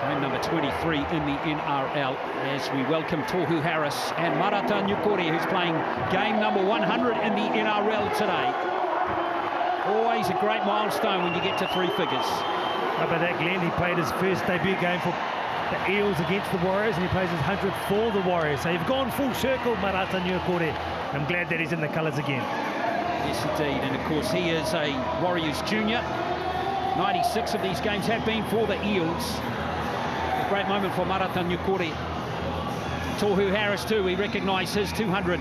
game number 23 in the NRL, as we welcome Tohu Harris and Marata Nyukore, who's playing game number 100 in the NRL today. Always a great milestone when you get to three figures. How about that, Glenn? He played his first debut game for the Eels against the Warriors, and he plays his 100th for the Warriors. So you've gone full circle, Marata Nyukore. I'm glad that he's in the colours again. Yes, indeed. And of course, he is a Warriors junior. 96 of these games have been for the Eels. A great moment for Marata Nyukore. Tohu Harris too, we recognise his 200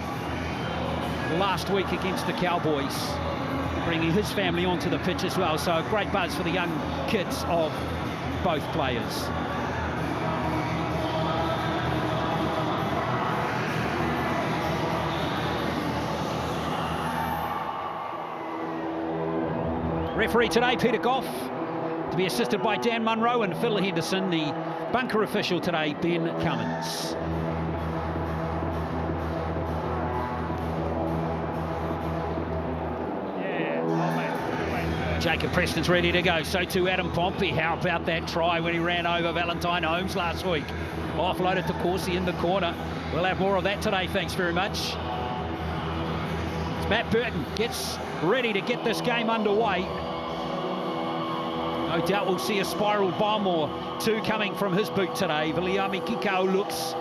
last week against the Cowboys, bringing his family onto the pitch as well. So a great buzz for the young kids of both players. Referee today, Peter Goff, to be assisted by Dan Munro and Phil Henderson. The bunker official today, Ben Cummins. Jacob Preston's ready to go, so too Adam Pompey. How about that try when he ran over Valentine Holmes last week? Offloaded to Corsi in the corner. We'll have more of that today, thanks very much. It's Matt Burton gets ready to get this game underway. No doubt we'll see a spiral bomb or two coming from his boot today. Viliami Kikau looks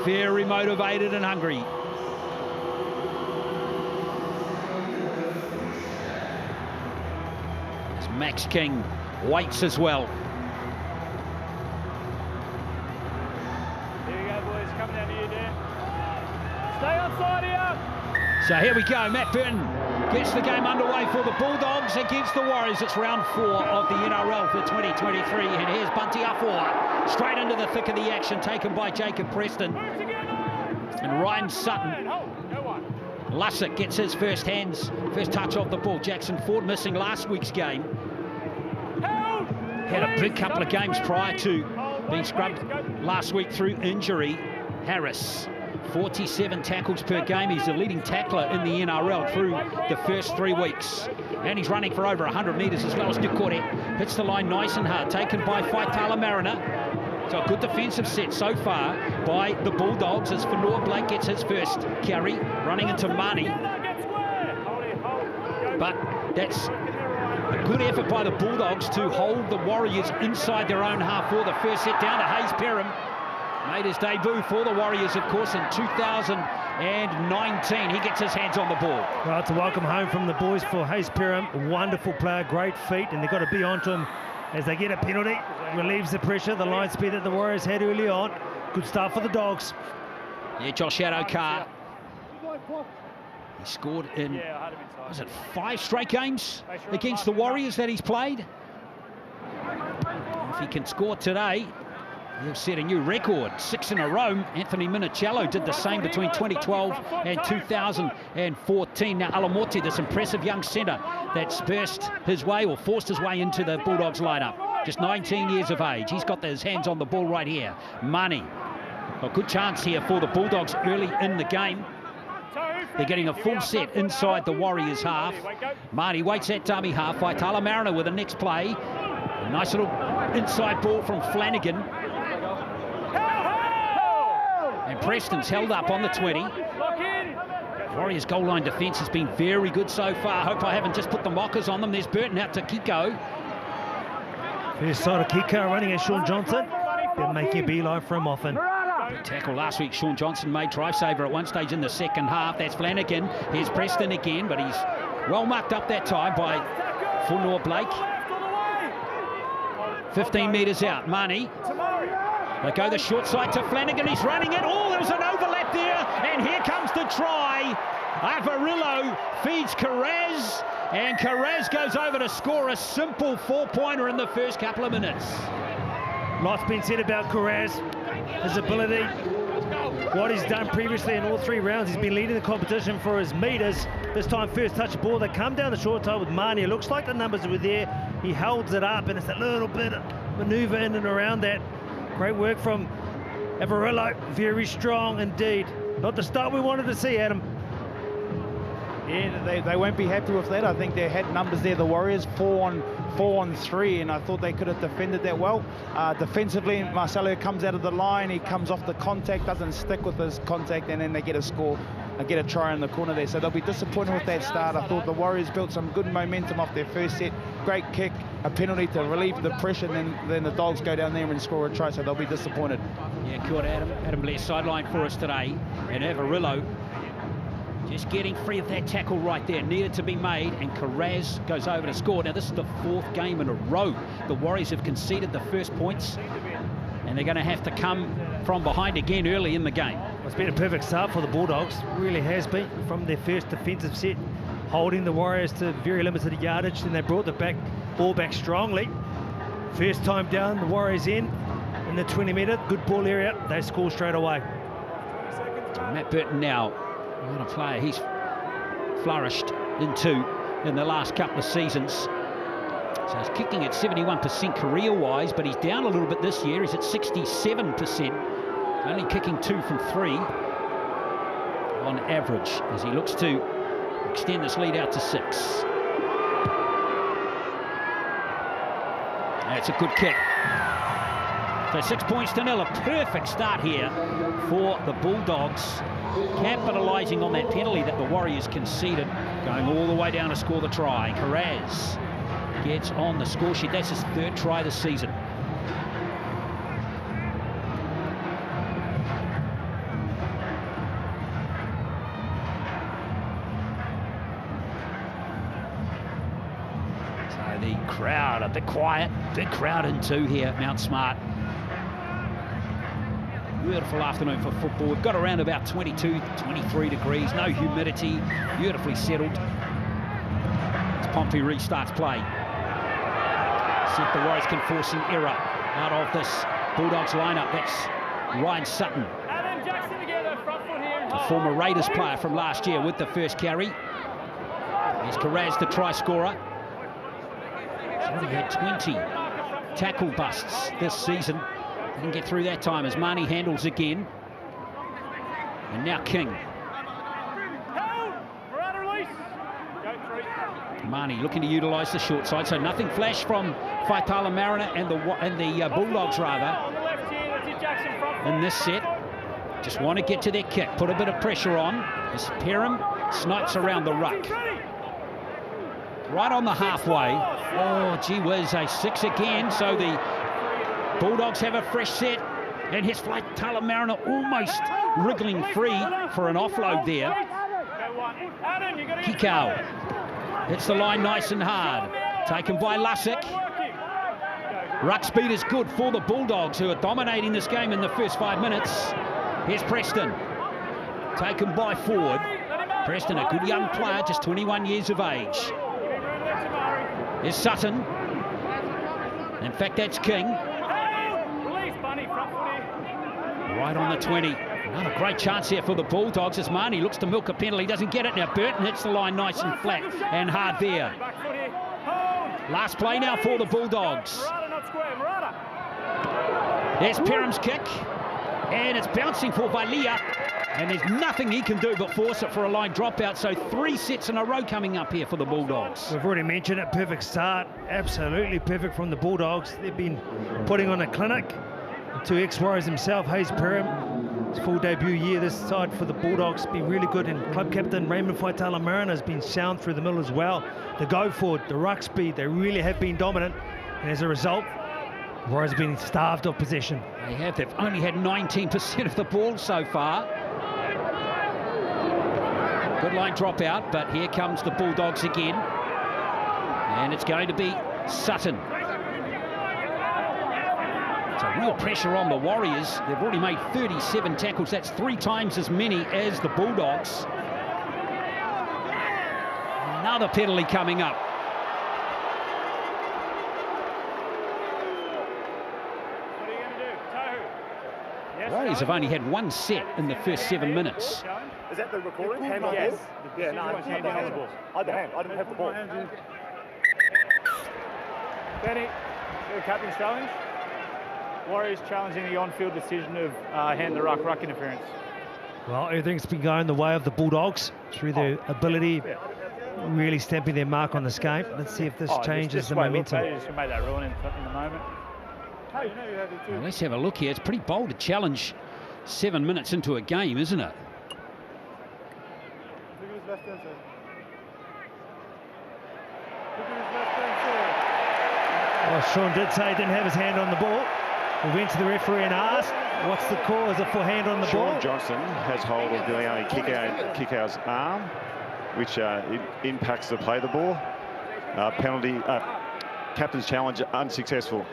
very motivated and hungry. As Max King waits as well. Here we go, boys. Coming down here, Dan. Stay outside here. So here we go. Matt Burton gets the game underway for the Bulldogs against the Warriors. It's round 4 of the NRL for 2023. And here's Bunty Afua, straight into the thick of the action, taken by Jacob Preston. And Ryan Sutton. Lussick gets his first touch of the ball. Jackson Ford missing last week's game. Had a big couple of games prior to being scrubbed last week through injury. Harris, 47 tackles per game. He's the leading tackler in the NRL through the first 3 weeks. And he's running for over 100 metres as well as Nyukore. Hits the line nice and hard, taken by Faitala Mariner. So a good defensive set so far by the Bulldogs as Fanua Blake gets his first carry, running into Mani. But that's a good effort by the Bulldogs to hold the Warriors inside their own half for the first set, down to Hayes Perham. Made his debut for the Warriors, of course, in 2019. He gets his hands on the ball. Well, it's a welcome home from the boys for Hayes Perham. Wonderful player, great feet, and they've got to be onto him as they get a penalty. Relieves the pressure, the line speed that the Warriors had early on. Good start for the Dogs. Yeah, Josh Adokar. He scored in, was it 5 straight games against the Warriors that he's played? If he can score today, he'll set a new record, 6 in a row. Anthony Minicello did the same between 2012 and 2014. Now Alamoti, this impressive young centre that's burst his way or forced his way into the Bulldogs lineup. Just 19 years of age. He's got his hands on the ball right here. Mani, a good chance here for the Bulldogs early in the game. They're getting a full set inside the Warriors half. Mani waits at dummy half. Faitala Mariner with the next play. A nice little inside ball from Flanagan. And Preston's held up on the 20. Warriors goal line defence has been very good so far. Hope I haven't just put the mockers on them. There's Burton out to Kiko. First side of Kiko running at Sean Johnson. They're making a beeline for him often. Big tackle last week. Sean Johnson made try saver at one stage in the second half. That's Flanagan. Here's Preston again, but he's well marked up that time by Funua Blake. 15 metres out. Mani. They go the short side to Flanagan. He's running it. Oh, there was an overlap there. And here comes the try. Avarillo feeds Carraz. And Carraz goes over to score a simple 4-pointer in the first couple of minutes. Lots been said about Carraz, his ability, what he's done previously in all 3 rounds. He's been leading the competition for his metres. This time, first touch of ball. They come down the short side with Mani. It looks like the numbers were there. He holds it up, and it's a little bit of manoeuvre in and around that. Great work from Avarillo. Very strong indeed. Not the start we wanted to see, Adam. Yeah, they won't be happy with that. I think they had numbers there, the Warriors, 4 on 3, and I thought they could have defended that well. Defensively, Marcelo comes out of the line, he comes off the contact, doesn't stick with his contact, and then they get a score, get a try in the corner there. So they'll be disappointed with that start. I thought the Warriors built some good momentum off their first set. Great kick, a penalty to relieve the pressure, and then the Dogs go down there and score a try, so they'll be disappointed. Yeah, good Adam Blair sideline for us today, and Avarillo just getting free of that tackle right there. Needed to be made, and Carraz goes over to score. Now, this is the 4th game in a row. The Warriors have conceded the first points, and they're going to have to come from behind again early in the game. It's been a perfect start for the Bulldogs. Really has been, from their first defensive set, holding the Warriors to very limited yardage, and they brought the ball back strongly. First time down, the Warriors in the 20-metre, good ball area, they score straight away. Matt Burton now, what a player he's flourished into in the last couple of seasons. So he's kicking at 71% career-wise, but he's down a little bit this year. He's at 67%, only kicking 2 from 3 on average, as he looks to extend this lead out to 6. That's a good kick. So 6 points to 0, a perfect start here for the Bulldogs, capitalising on that penalty that the Warriors conceded, going all the way down to score the try. Carraz gets on the score sheet. That's his 3rd try this season. So the crowd a bit quiet, big crowd in 2 here at Mount Smart. Beautiful afternoon for football. We've got around about 22, 23 degrees, no humidity, beautifully settled. As Pompey restarts play. See if the Warriors can force an error out of this Bulldogs lineup. That's Ryan Sutton, a former Raiders player from last year, with the first carry. Here's Carraz, the try scorer. He's already had 20 tackle busts this season. Didn't get through that time as Marnie handles again. And now King. Marnie looking to utilise the short side, so nothing flash from Faitala Mariner and the Bulldogs rather in this set. Just want to get to their kick, put a bit of pressure on as Perham snipes around the ruck. Right on the halfway. Oh, gee whiz, a 6 again, so the Bulldogs have a fresh set, and his Faitala Mariner almost wriggling free for an offload there. Kikau hits the line nice and hard, taken by Lussick. Ruck speed is good for the Bulldogs, who are dominating this game in the first 5 minutes. Here's Preston, taken by Ford. Preston, a good young player, just 21 years of age. Here's Sutton. In fact, that's King. Right on the 20. Another great chance here for the Bulldogs as Marnie looks to milk a penalty, doesn't get it. Now Burton hits the line nice and flat and hard there. Last play now for the Bulldogs. There's Perham's kick, and it's bouncing for Valia, and there's nothing he can do but force it for a line dropout. So 3 sets in a row coming up here for the Bulldogs. We've already mentioned it, perfect start, absolutely perfect from the Bulldogs. They've been putting on a clinic. 2 ex-Warriors himself, Hayes Perham, his full debut year this side for the Bulldogs, been really good, and club captain Raymond Faitala Mariner has been sound through the middle as well. The go forward, the ruck speed, they really have been dominant, and as a result, the Warriors have been starved of possession. They have, they've only had 19% of the ball so far. Good line dropout, but here comes the Bulldogs again, and it's going to be Sutton. So real pressure on the Warriors. They've already made 37 tackles. That's 3 times as many as the Bulldogs. Another penalty coming up. What are you going to do? Tohu? Yes, Warriors have only had 1 set in the first 7 minutes. Is that the recording? Hand on Yes. ball? Yeah, no, I didn't have the ball. I had the hand. I didn't have the ball. Benny, the captain's challenge. Warriors challenging the on-field decision of hand the ruck interference. Well, everything's been going the way of the Bulldogs through their ability, really stamping their mark on this game. Let's see if this changes the momentum. Just make that rule in the moment. Well, let's have a look here. It's pretty bold to challenge 7 minutes into a game, isn't it? Well, Sean did say he didn't have his hand on the ball. We went to the referee and asked, what's the call? Is it for hand on the ball? Sean Johnson has hold of Giuliani Kikau's arm, which impacts the play of the ball. Penalty, captain's challenge unsuccessful.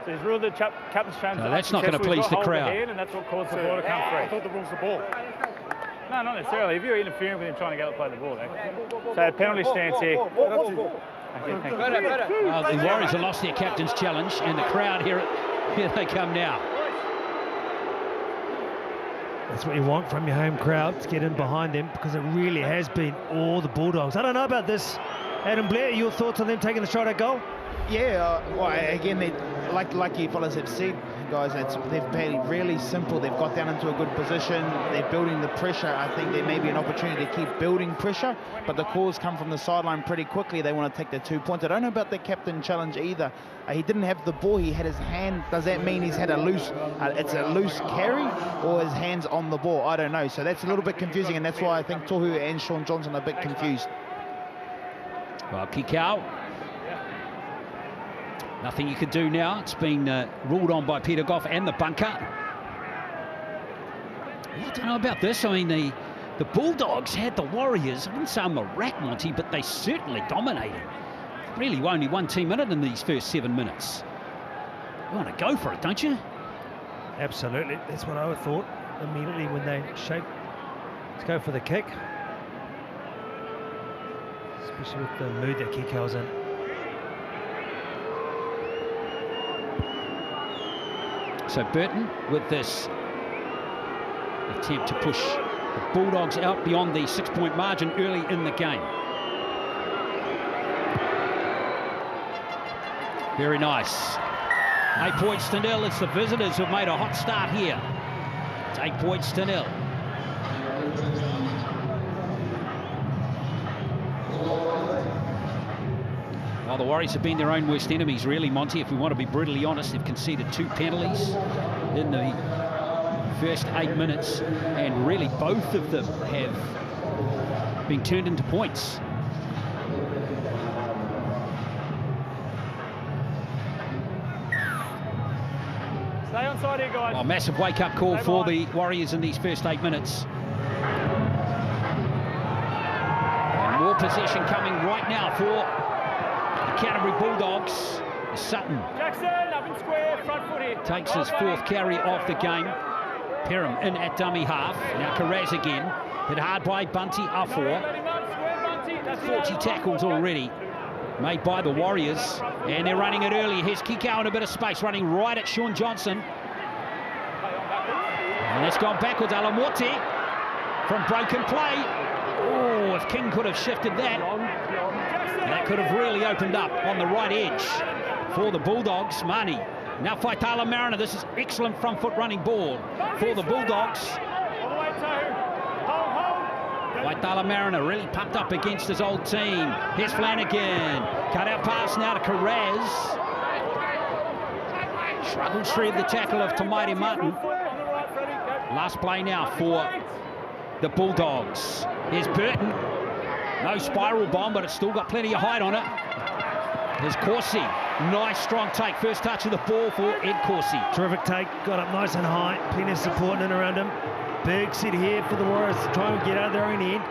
So he's ruled the captain's challenge. No, that's not going to please the crowd. And that's what caused the ball to come free. I thought the rule's the ball. No, not necessarily. If you're interfering with him trying to get out play the ball, so penalty stance here. Okay, thank you. Well, the Warriors have lost their captain's challenge, and the crowd here they come now. That's what you want from your home crowd, to get in behind them, because it really has been all the Bulldogs. I don't know about this. Adam Blair, your thoughts on them taking the shot at goal? Yeah, well, again, like you fellas have said, guys, they've played really simple. They've got down into a good position. They're building the pressure. I think there may be an opportunity to keep building pressure, but the calls come from the sideline pretty quickly. They want to take the 2 points. I don't know about the captain challenge either. He didn't have the ball. He had his hand. Does that mean he's had a loose, it's a loose carry, or his hand's on the ball? I don't know. So that's a little bit confusing, and that's why I think Tohu and Sean Johnson are a bit confused. Well, Kikau. Nothing you could do now. It's been ruled on by Peter Goff and the bunker. Yeah, I don't know about this. I mean, the Bulldogs had the Warriors, I wouldn't say on the rack, Monty, but they certainly dominated. Really only one team in it in these first 7 minutes. You want to go for it, don't you? Absolutely. That's what I would thought immediately when they shake. Let's go for the kick. Especially with the mood that Kikau's in. So Burton with this attempt to push the Bulldogs out beyond the 6-point margin early in the game. Very nice. 8 points to 0. It's the visitors who've made a hot start here. It's 8 points to 0. Well, the Warriors have been their own worst enemies, really, Monty. If we want to be brutally honest, they've conceded 2 penalties in the first 8 minutes, and really both of them have been turned into points. Stay on side here, guys. A massive wake-up call for the Warriors in these first 8 minutes. And more possession coming right now for the Canterbury Bulldogs. Sutton Jackson, up in square, front foot here. takes his 4th carry of the game. Perham in at dummy half. Now Carraz again. Hit hard by Bunty, Afor. 40 tackles already made by the Warriors. And they're running it early. Here's Kikau in a bit of space, running right at Sean Johnson. And it's gone backwards. Alamote from broken play. Oh, if King could have shifted that, that could have really opened up on the right edge for the Bulldogs. Mani. Now Faitala Mariner. This is excellent front foot running ball for the Bulldogs. Faitala Mariner really pumped up against his old team. Here's Flanagan. Cut out pass now to Carraz. Struggled through the tackle of Tamaiti Martin. Last play now for the Bulldogs. Here's Burton. No spiral bomb, but it's still got plenty of height on it. There's Corsi. Nice strong take. First touch of the ball for Ed Corsi. Terrific take. Got up nice and high. Plenty of support in and around him. Big set here for the Warriors to try and get out of their own end.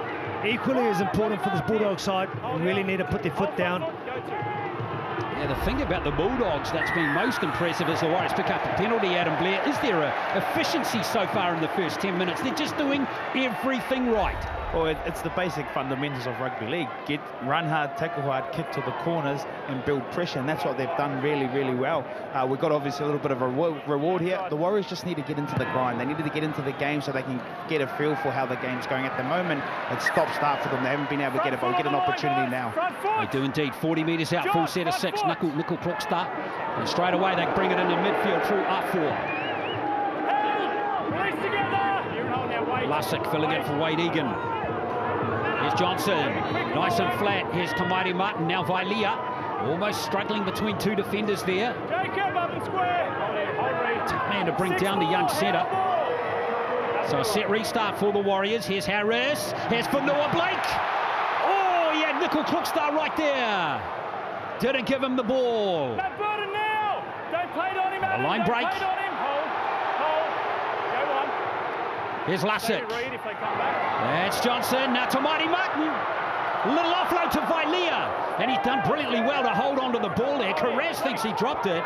Equally as important for this Bulldog side. They really need to put their foot down. Yeah, the thing about the Bulldogs that's been most impressive is the Warriors pick up the penalty, Adam Blair. Is there a efficiency so far in the first 10 minutes? They're just doing everything right. Well, it's the basic fundamentals of rugby league. Run hard, tackle hard, kick to the corners and build pressure, and that's what they've done really, really well. We've got obviously a little bit of a reward here. The Warriors just need to get into the grind. They needed to get into the game so they can get a feel for how the game's going. At the moment, it's stop-start for them. They haven't been able to get it, but we'll get an opportunity now. They do indeed. 40 metres out, full set of 6. Nickel clock start. And straight away, they bring it into midfield through R4. Lussick filling in for Wade Egan. Here's Johnson, nice and flat. Here's Tamari Martin, now Vailea. Almost struggling between two defenders there. Tough man to bring down the young centre. So a set restart for the Warriors. Here's Harris, here's Fanua Blake. Oh, yeah, Nickel Crookstad right there. Didn't give him the ball. A line break. Here's Lussick. That's Johnson. Now to Marty Martin. Little offload to Vailea. And he's done brilliantly well to hold on to the ball there. Carrez thinks he dropped it.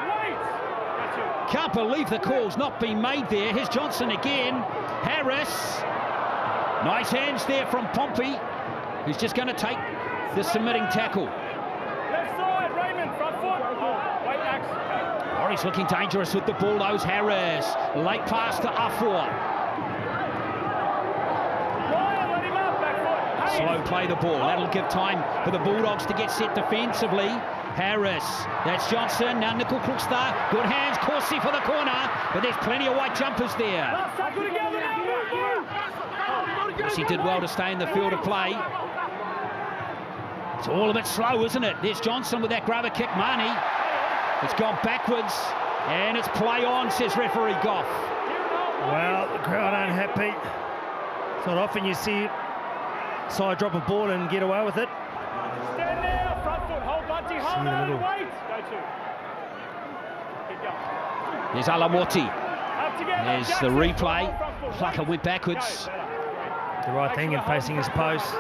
Can't believe the call's not been made there. Here's Johnson again. Harris. Nice hands there from Pompey. He's just going to take the submitting tackle. Left side, Raymond, front foot. Wait, Max. Warriors looking dangerous with the Bulldogs. Harris. Late pass to Afua. Slow play the ball. That'll give time for the Bulldogs to get set defensively. Harris, that's Johnson. Now Nickel Crookstad. Good hands. Corsi for the corner. But there's plenty of white jumpers there. Corsi did well to stay in the field of play. It's all a bit slow, isn't it? There's Johnson with that grabber kick. Marnie. It's gone backwards. And it's play on, says referee Goff. Well, the crowd unhappy. It's not often you see side drop a ball and get away with it. Stand now, front foot, hold Bunty, hold on, wait. Go to. Keep going. There's Alamoti. Up together. There's the replay. Plucker went backwards. The right thing in facing his post.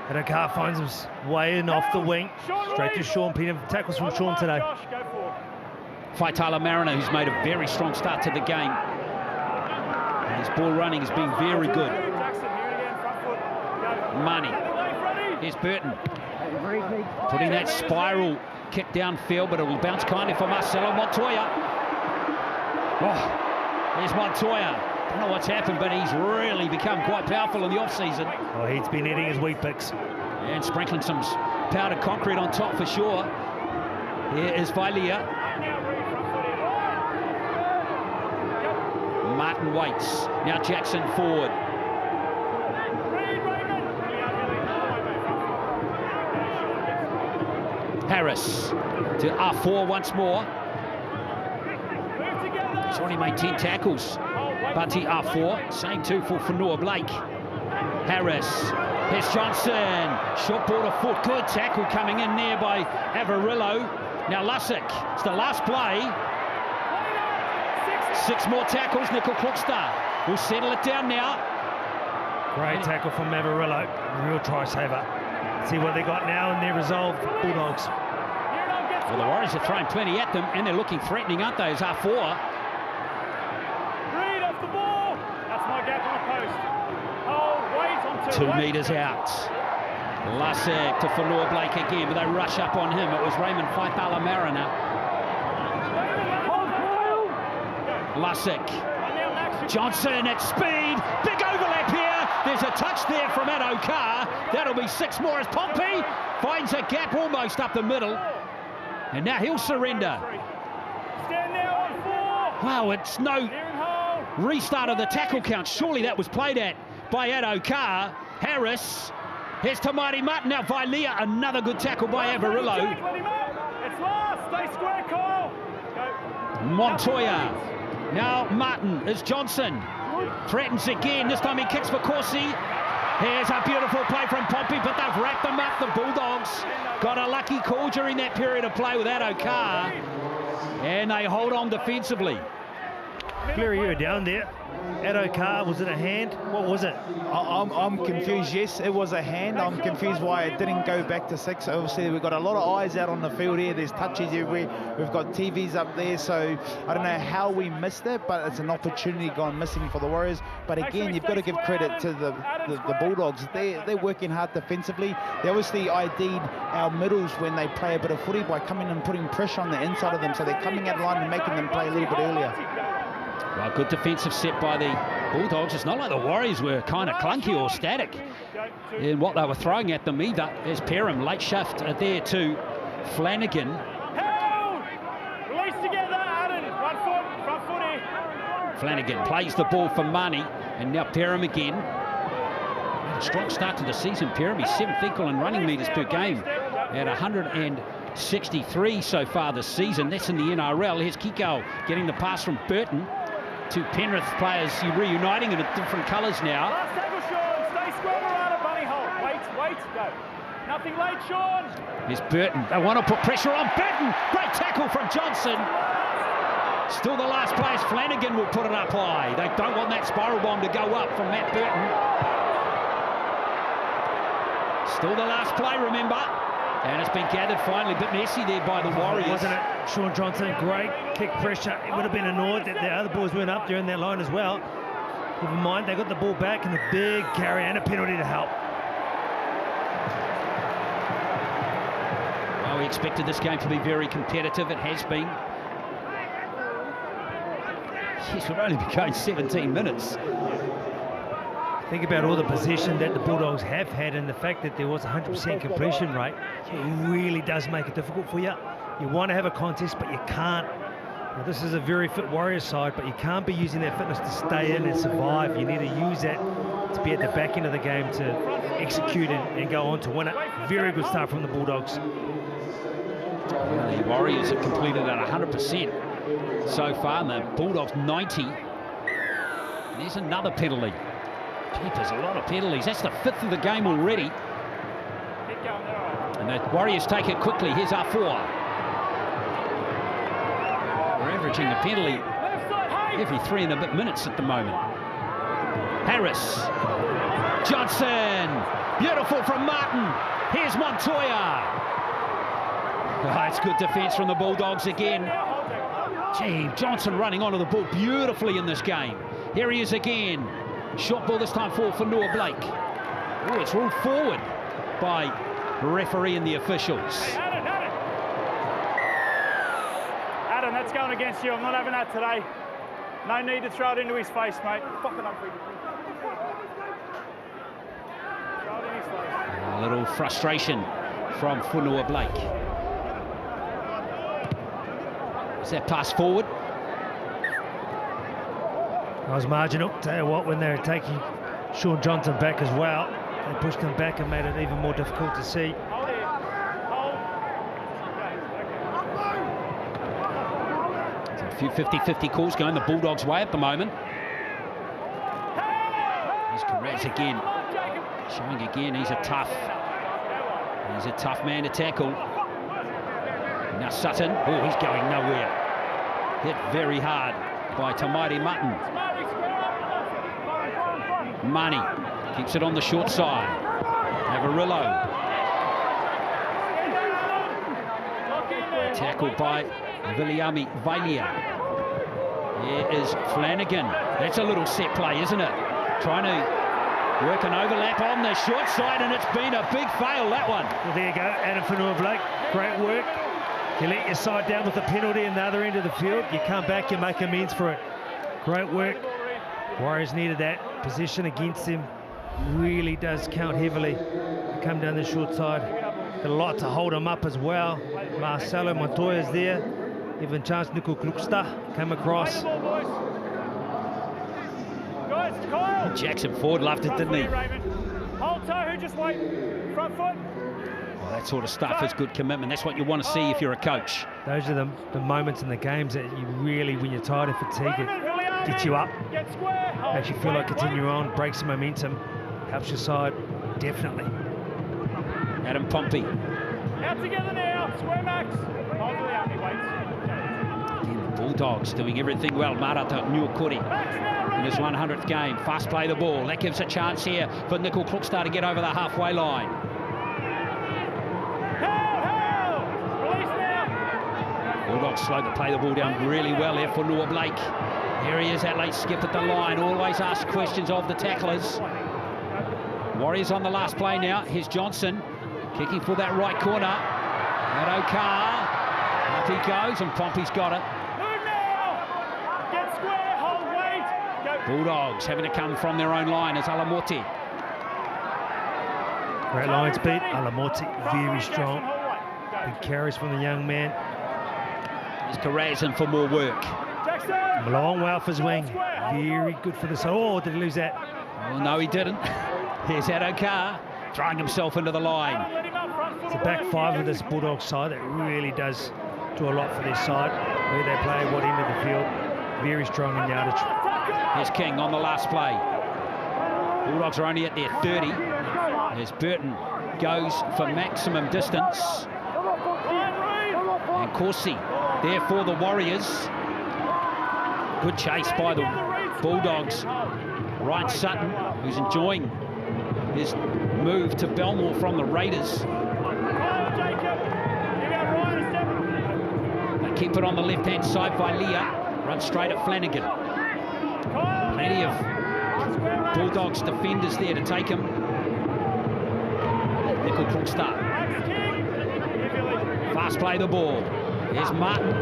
And a car finds his way in off the wing. Straight to Sean Peter. Tackles from Sean today. Faitala Mariner, who's made a very strong start to the game. His ball running has been very good. Money. Here's Burton. Putting that spiral kick downfield, but it will bounce kindly for Marcelo Montoya. Oh, there's Montoya. Don't know what's happened, but he's really become quite powerful in the off-season. Oh, he's been eating his wheat picks. And sprinkling some powdered concrete on top for sure. Here is Vailea. Martin waits. Now Jackson forward. Harris to R4 once more. He's already made 10 tackles. Bunty R4, same two for Fanua Blake. Harris, here's Johnson. Short ball to foot, good tackle coming in there by Avarillo. Now Lussick, it's the last play. 6 more tackles, Nickel Crookstad will settle it down now. Great tackle from Avarillo, real try saver. See what they got now in their resolve, Bulldogs. Well, the Warriors are throwing plenty at them, and they're looking threatening, aren't they, as R4. Read off the ball. That's my gap on the post. Oh, wait on 2 metres out. Lussick to Fanua Blake again, but they rush up on him. It was Raymond Faitala Mariner. Lussick. Johnson at speed. Big overlap here. There's a touch there from Adokar. That'll be 6 more as Pompey finds a gap almost up the middle. And now he'll surrender. Stand now on 4. Wow, it's no restart of the tackle count. Surely that was played at by Adokar. Harris. Here's Tamari Martin. Now Vailea. Another good tackle by Avarillo. It's last. Stay square, Kyle. Go. Montoya. Now Martin is Johnson. Threatens again. This time he kicks for Corsi. Here's a beautiful play from Pompey, but they've wrapped them up. The Bulldogs got a lucky call during that period of play with Adokar. And they hold on defensively. Cleary, you were down there. Adokar, was it a hand? What was it? I'm confused. Yes, it was a hand. I'm confused why it didn't go back to 6. Obviously, we've got a lot of eyes out on the field here. There's touches everywhere. We've got TVs up there, so I don't know how we missed it, but it's an opportunity gone missing for the Warriors. But again, you've got to give credit to the Bulldogs. They're working hard defensively. They obviously ID'd our middles when they play a bit of footy by coming and putting pressure on the inside of them, so they're coming out of line and making them play a little bit earlier. Well, good defensive set by the Bulldogs. It's not like the Warriors were kind of clunky or static in what they were throwing at them either. There's Perham, late shift there to Flanagan. Held! Release together, Adam. Front foot here. Flanagan plays the ball for Money, and now Perham again. A strong start to the season, Perham. He's 7th equal in running metres per game at 163 so far this season. That's in the NRL. Here's Kiko getting the pass from Burton. Two Penrith players reuniting in different colours now. Last tackle, Sean. Stay square around a bunny hole. Wait, go. Nothing late, Sean. Here's Burton. They want to put pressure on Burton. Great tackle from Johnson. Still the last place. Flanagan will put it up high. They don't want that spiral bomb to go up from Matt Burton. Still the last play, remember. And it's been gathered finally, a bit messy there by the Warriors. Wasn't it? Sean Johnson, great kick pressure. He would have been annoyed that the other boys weren't up there in that line as well. Never mind, they got the ball back and a big carry and a penalty to help. Well, we expected this game to be very competitive. It has been. Yes, we've only been going 17 minutes. Think about all the possession that the Bulldogs have had and the fact that there was a 100% completion rate. It really does make it difficult for you. You want to have a contest, but you can't. Now, this is a very fit Warriors side, but you can't be using that fitness to stay in and survive. You need to use that to be at the back end of the game to execute and go on to win it. Very good start from the Bulldogs. The Warriors have completed at 100% so far, and the Bulldogs 90. And there's another penalty. Gee, there's a lot of penalties. That's the 5th of the game already. And the Warriors take it quickly. Here's our 4. We're averaging a penalty every 3 and a bit minutes at the moment. Harris. Johnson. Beautiful from Martin. Here's Montoya. Oh, it's good defence from the Bulldogs again. Gee, Johnson running onto the ball beautifully in this game. Here he is again. Short ball this time for Noah Blake. Oh, it's ruled forward by the referee and the officials. Hey, Adam, that's going against you. I'm not having that today. No need to throw it into his face, mate. Fucking unfreedom. Throw it in his face. A little frustration from Funua Blake. Is that pass forward? I was marginal. Tell you what, when they were taking Sean Johnson back as well, they pushed him back and made it even more difficult to see. Hold it. Hold. There's a few 50-50 calls going the Bulldogs' way at the moment. Here's Carraz again. Showing again he's a tough man to tackle. Now Sutton. Oh, he's going nowhere. Hit very hard by Tamairi Mutton. Money keeps it on the short side. Avarillo. Tackled by Viliami Vailia. Here is Flanagan. That's a little set play, isn't it? Trying to work an overlap on the short side, and it's been a big fail, that one. Well, there you go, Adam Funua Blake. Great work. You let your side down with the penalty in the other end of the field. You come back, you make amends for it. Great work. Warriors needed that position against him. Really does count heavily. Come down the short side. Got a lot to hold him up as well. Marcelo Montoya's there. Even Chance Nicol Kluksta came across. Jackson Ford loved it, didn't he? Hold toe, who just wait? Front foot. Well, that sort of stuff is good commitment. That's what you want to see if you're a coach. Those are the moments in the games that you really, when you're tired and fatigued, it gets you up. Makes you feel like continuing on, breaks the momentum, helps your side, definitely. Adam Pompey. Out together now, square max. Again, the Bulldogs doing everything well. Marata Nuakuri in his 100th game. Fast play the ball. That gives a chance here for Nicol Kluksta to get over the halfway line. Bulldogs slow to play the ball down really well there for Noah Blake. Here he is, that late skip at the line. Always ask questions of the tacklers. Warriors on the last play now. Here's Johnson kicking for that right corner. At Okar. Up he goes, and Pompey's got it. Move now! Get square, hold, wait! Go. Bulldogs having to come from their own line as Alamoti. Great lines beat. Alamoti very strong. Big carries from the young man. Here's Karazin for more work. Long way off his wing. Very good for the side. Oh, did he lose that? Oh, no, he didn't. Here's Addo-Carr throwing himself into the line. It's a back five of this Bulldogs side that really does do a lot for their side. Where they play, what end of the field. Very strong in yardage. Here's King on the last play. Bulldogs are only at their 30. As Burton goes for maximum distance. And Corsi there for the Warriors. Good chase by the Bulldogs. Ryan Sutton, who's enjoying his move to Belmore from the Raiders. They keep it on the left-hand side by Leah. Runs straight at Flanagan. Plenty of Bulldogs defenders there to take him. Nickel Crookstad. Fast play the ball. There's Martin.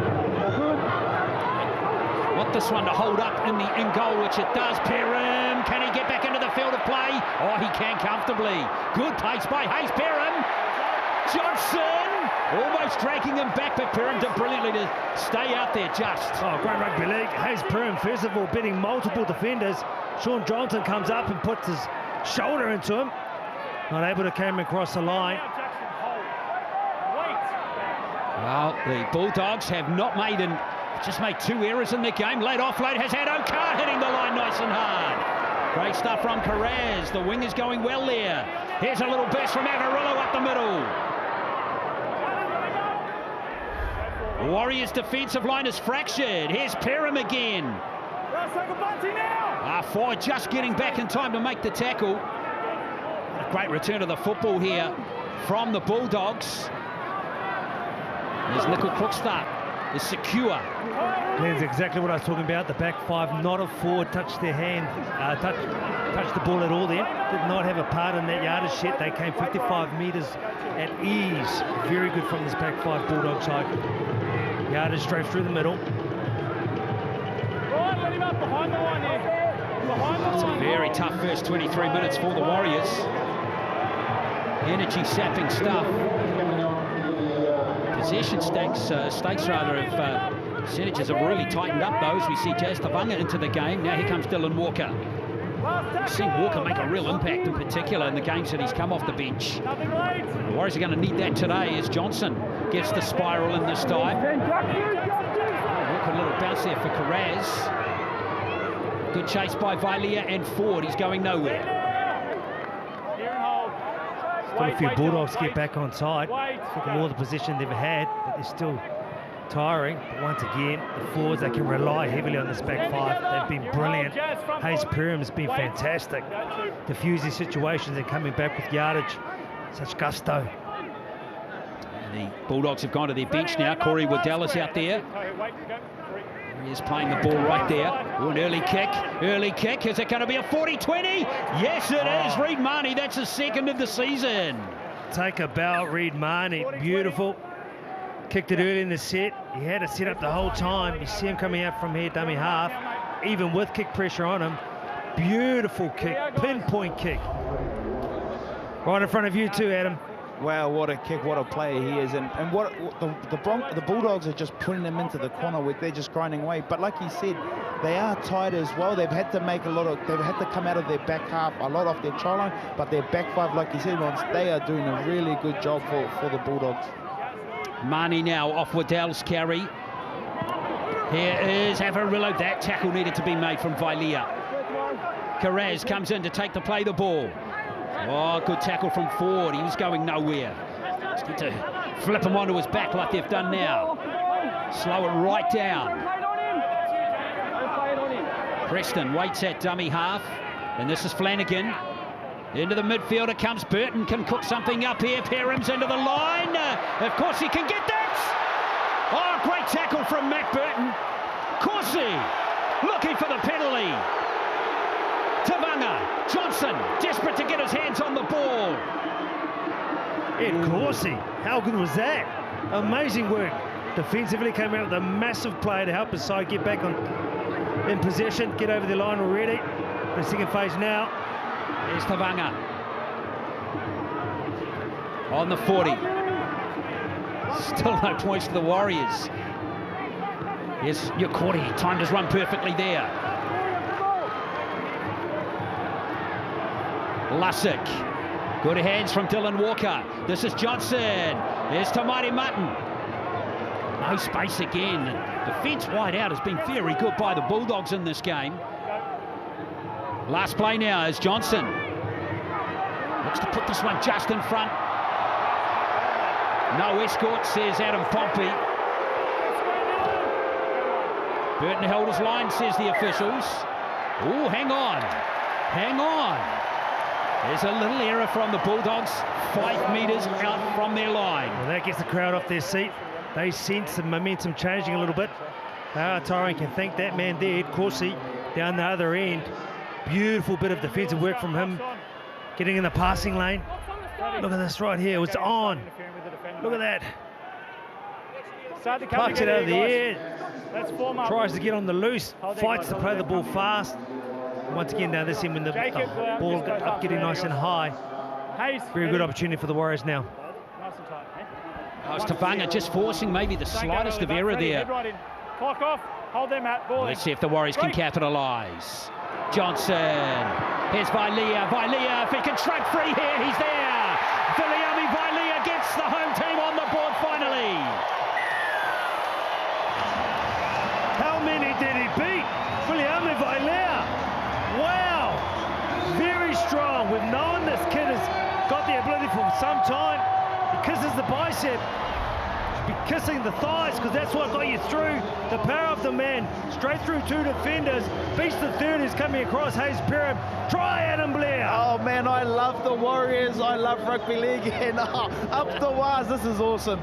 Want this one to hold up in goal, which it does. Perham, can he get back into the field of play? Oh, he can comfortably. Good pace by Hayes Perham. Johnson almost dragging him back, but Perham did brilliantly to stay out there just. Oh, great rugby league. Hayes Perham, first of all, beating multiple defenders. Sean Johnson comes up and puts his shoulder into him. Not able to come across the line. Well, the Bulldogs have not just made 2 errors in the game. Late offload has Addo-Carr hitting the line nice and hard. Great stuff from Carraz. The wing is going well there. Here's a little burst from Avarillo up the middle. Warriors' defensive line is fractured. Here's Perham again. Forward just getting back in time to make the tackle. A great return of the football here from the Bulldogs. There's Nickel Crookstad is secure. That's exactly what I was talking about. The back five, not a forward, touched their hand, touched the ball at all then. Did not have a part in that yardage set. They came 55 metres at ease. Very good from this back five Bulldog side. Yardage straight through the middle. It's a very tough first 23 minutes for the Warriors. Energy sapping stuff. Possession stakes percentages have really tightened up those. We see Jazz Tavanga into the game. Now here comes Dylan Walker. We've seen Walker make a real impact, in particular in the games that he's come off the bench. The Warriors are going to need that today as Johnson gets the spiral in this time. Walker, a little bounce there for Carraz. Good chase by Vilea and Ford. He's going nowhere. Still a few Bulldogs get back on side. Look at all the position they've had, but they're still tiring. But once again, the forwards, they can rely heavily on this back five. They've been brilliant. Hayes Perham has been fantastic. Diffusing situations and coming back with yardage. Such gusto. The Bulldogs have gone to their bench now. Corey Waddell is out there. He is playing the ball right there. Ooh, an early kick. Is it going to be a 40-20? Yes, it is. Reid Marnie, that's his second of the season. Take a bow, Reid Marnie. Beautiful. Kicked it early in the set. He had it set up the whole time. You see him coming out from here, dummy half, even with kick pressure on him. Beautiful kick, pinpoint kick. Right in front of you too, Adam. Wow, what a kick, what a player he is. And what the Bulldogs are just putting them into the corner where they're just grinding away. But like he said, they are tight as well. They've had to make they've had to come out of their back half a lot off their try line, but their back five, like you said, they are doing a really good job for the Bulldogs. Marnie now off Waddell's carry. Here is Avarillo. That tackle needed to be made from Vilea. Carraz comes in to take the ball. Oh, good tackle from Ford. He was going nowhere. Just need to flip him onto his back like they've done now. Slow it right down. Preston waits at dummy half. And this is Flanagan. Into the midfield it comes. Burton can cook something up here. Perham's into the line. Of course he can get that. Oh, great tackle from Matt Burton. Corsi looking for the penalty. Tavanga, Johnson, desperate to get his hands on the ball. Ed Corsi, how good was that? Amazing work. Defensively came out with a massive play to help his side get back in possession, get over the line already. The second phase now. There's Tavanga. On the 40. Still no points to the Warriors. Here's Yukori, timed his run perfectly there. Lussick, good hands from Dylan Walker. This is Johnson. Here's Tamari Mutton. No space again. Defence wide out has been very good by the Bulldogs in this game. Last play now is Johnson. Looks to put this one just in front. No escort, says Adam Pompey. Burton held his line, says the officials. Oh, hang on. Hang on. There's a little error from the Bulldogs. 5 metres out from their line. Well, that gets the crowd off their seat. They sense the momentum changing a little bit. Tyrone can thank that man there, Ed Corsi, down the other end. Beautiful bit of defensive work from him. Getting in the passing lane. Look at this right here. It's on. Look at that. Plucks it out of the air. Tries to get on the loose. Fights to play the ball fast. Once again, now this end when the ball up getting nice and high. Very good opportunity for the Warriors now. Oh, it's Tavanga just forcing maybe the slightest of error there. Clock off. Hold them at ball. Let's see if the Warriors can capitalise. Johnson. Here's Vailia. Vailia, if he can track free here, he's there. Viliami Vailia gets the home team on the board finally. How many did he beat? Viliami Vailia. Wow. Very strong. We've known this kid has got the ability for some time. He kisses the bicep. Be kissing the thighs because that's what got you through. The power of the man, straight through 2 defenders, beats the third who's coming across. Hayes Perham, try Adam Blair. Oh man, I love the Warriors. I love rugby league, and up the wires. This is awesome.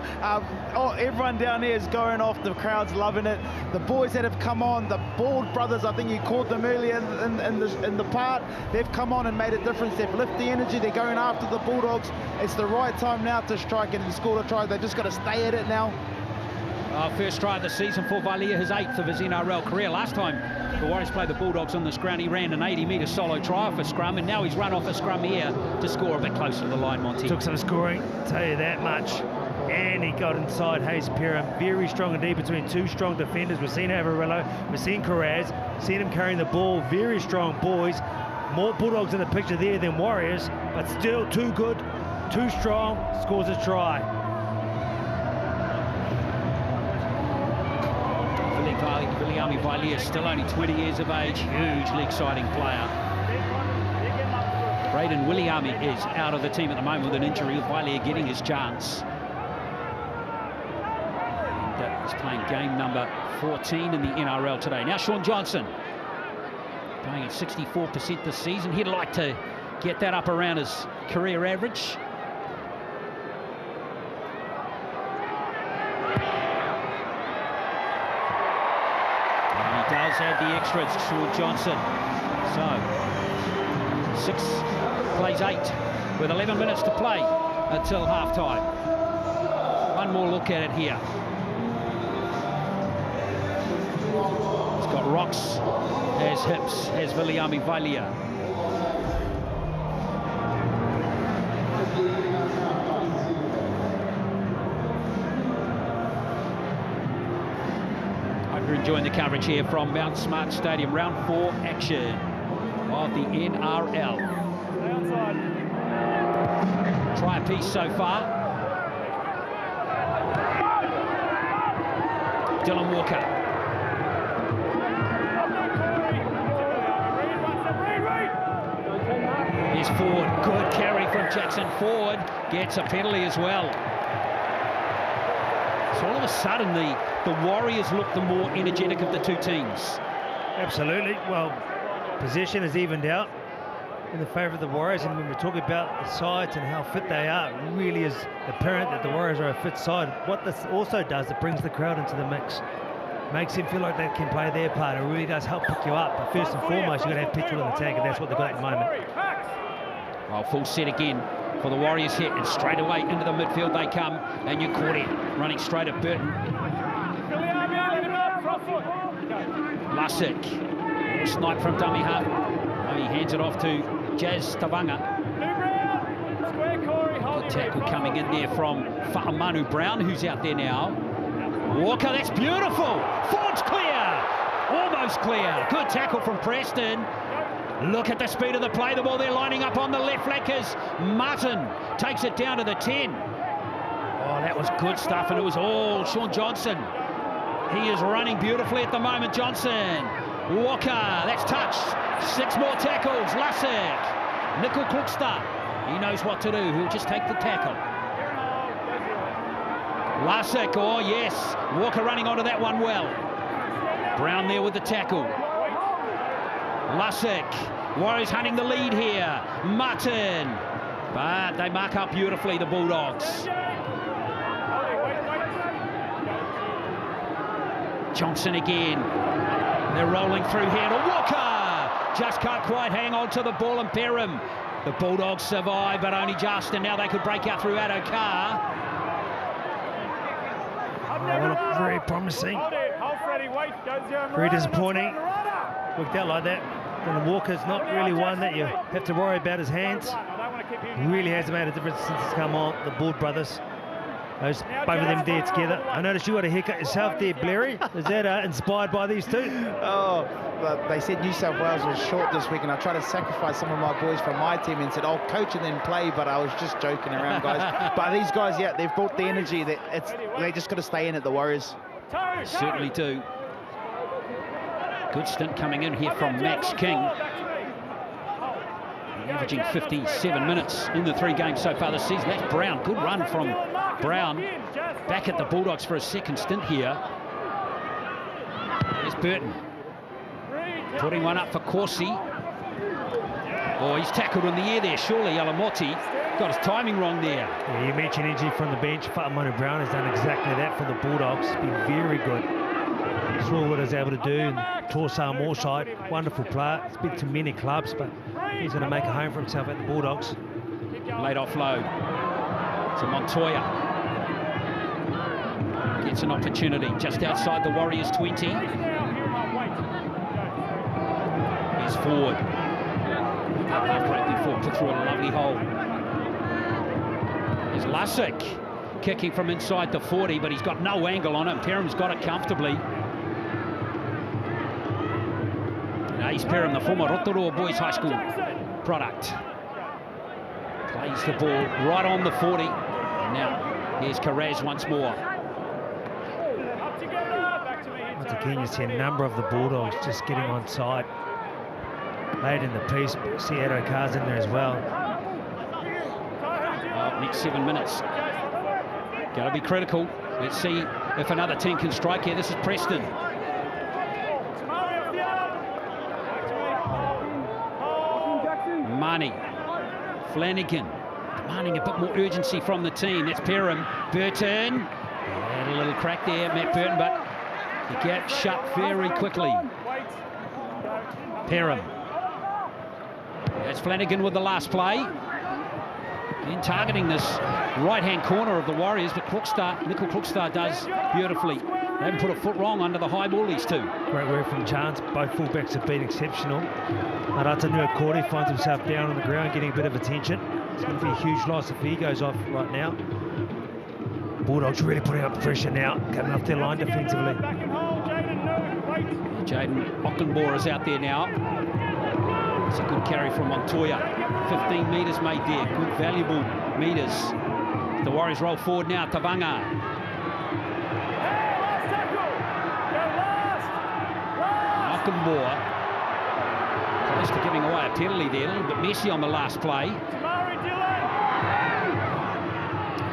Everyone down here is going off. The crowd's loving it. The boys that have come on, the Bald brothers, I think you called them earlier in the part. They've come on and made a difference. They've lifted the energy. They're going after the Bulldogs. It's the right time now to strike and score a try. They've just got to stay at it now. First try of the season for Vailia, his 8th of his NRL career. Last time the Warriors played the Bulldogs on this ground, he ran an 80-metre solo try off a scrum, and now he's run off a scrum here to score a bit closer to the line, Monty. Took some scoring, tell you that much. And he got inside Hayes Perham. Very strong indeed between 2 strong defenders. We've seen Avarillo, we've seen Carraz, seen him carrying the ball. Very strong boys. More Bulldogs in the picture there than Warriors, but still too good, too strong, scores a try. Viliami Vailia, still only 20 years of age, hugely exciting player. Braden Williami is out of the team at the moment with an injury, with Vailia getting his chance. He's playing game number 14 in the NRL today. Now Sean Johnson, playing at 64% this season. He'd like to get that up around his career average. Does have the extra, Sean Johnson. So 6 plays 8 with 11 minutes to play until half-time. One more look at it here. He's got rocks, has hips, has Viliami Vailia. Enjoying the coverage here from Mount Smart Stadium. Round 4 action of the NRL. Try a piece so far. Dylan Walker. Here's Ford. Good carry from Jackson Ford. Gets a penalty as well. So all of a sudden the Warriors look the more energetic of the 2 teams. Absolutely. Well, possession is evened out in the favour of the Warriors, and when we're talking about the sides and how fit they are, it really is apparent that the Warriors are a fit side. What this also does, it brings the crowd into the mix. Makes them feel like they can play their part. It really does help pick you up. But first and foremost, you've got to have petrol in the tank, and that's what they've got at the moment. Well, full set again for the Warriors here, and straight away into the midfield they come, and Yukori running straight at Burton. Lussick, snipe from dummy half. He hands it off to Jazz Tavanga. Good tackle coming in there from Fa'amanu Brown, who's out there now. Walker, that's beautiful. Ford's clear. Almost clear. Good tackle from Preston. Look at the speed of the play. The ball they're lining up on the left flankers. Martin takes it down to the 10. Oh, that was good stuff, and it was all Sean Johnson. He is running beautifully at the moment, Johnson. Walker, that's touched. 6 more tackles. Lasek. Nickel Klukster. He knows what to do. He'll just take the tackle. Lasek, oh yes. Walker running onto that one well. Brown there with the tackle. Lasek. Warriors hunting the lead here. Martin. But they mark up beautifully, the Bulldogs. Johnson again. They're rolling through here to Walker. Just can't quite hang on to the ball and pair him. The Bulldogs survive, but only just, and now they could break out through Addo-Carr. Oh, look very promising. Very disappointing. Worked out like that. And Walker's not really one that you have to worry about his hands. Really has made a difference since he's come on. The Bull brothers. Both of them there together. I noticed you got a haircut yourself there, Blairy. Is that inspired by these two? Oh, but they said New South Wales was short this week, and I tried to sacrifice some of my boys from my team and said, I'll coach and then play, but I was just joking around, guys. But these guys, yeah, they've brought the energy. They just got to stay in it, the Warriors. Certainly do. Good stint coming in here from Max King. Averaging 57 minutes in the 3 games so far this season. That's Brown. Good run from Brown. Back at the Bulldogs for a second stint here. There's Burton. Putting one up for Corsi. Oh, he's tackled in the air there. Surely Alamotti got his timing wrong there. Yeah, you mentioned energy from the bench. Fatamanu Brown has done exactly that for the Bulldogs. He's been very good. Saw what he was able to do in Torsar Moorside. Wonderful player. He's been to many clubs, but he's going to make a home for himself at the Bulldogs. Late offload to Montoya. Gets an opportunity just outside the Warriors 20. Here's Ford. Half-break before, put through a lovely hole. There's Lasek kicking from inside the 40, but he's got no angle on it. Perham's got it comfortably. Ace Perham, the former Rotorua Boys High School product. Plays the ball right on the 40. And now here's Carraz once more. Once again, you see a number of the Bulldogs just getting on side. Late in the piece, but see Addo-Carr's in there as well. Next 7 minutes. Got to be critical. Let's see if another team can strike here. This is Preston. Marnie, Flanagan, demanding a bit more urgency from the team. That's Perham. Burton, had a little crack there, Matt Burton, but the gap shut very quickly. Perham. That's Flanagan with the last play. Then targeting this right-hand corner of the Warriors, but Nickel Klukster does beautifully. They haven't put a foot wrong under the high ball, these two. Great work from Chance. Both fullbacks have been exceptional. Marata Nuakore finds himself down on the ground, getting a bit of attention. It's going to be a huge loss if he goes off right now. Bulldogs really putting up pressure now, cutting off their line defensively. Jaden Ockenbaugh is out there now. It's a good carry from Montoya. 15 metres made there. Good, valuable metres. The Warriors roll forward now. Tavanga. Ockenbaugh close to giving away a penalty there. A little bit messy on the last play.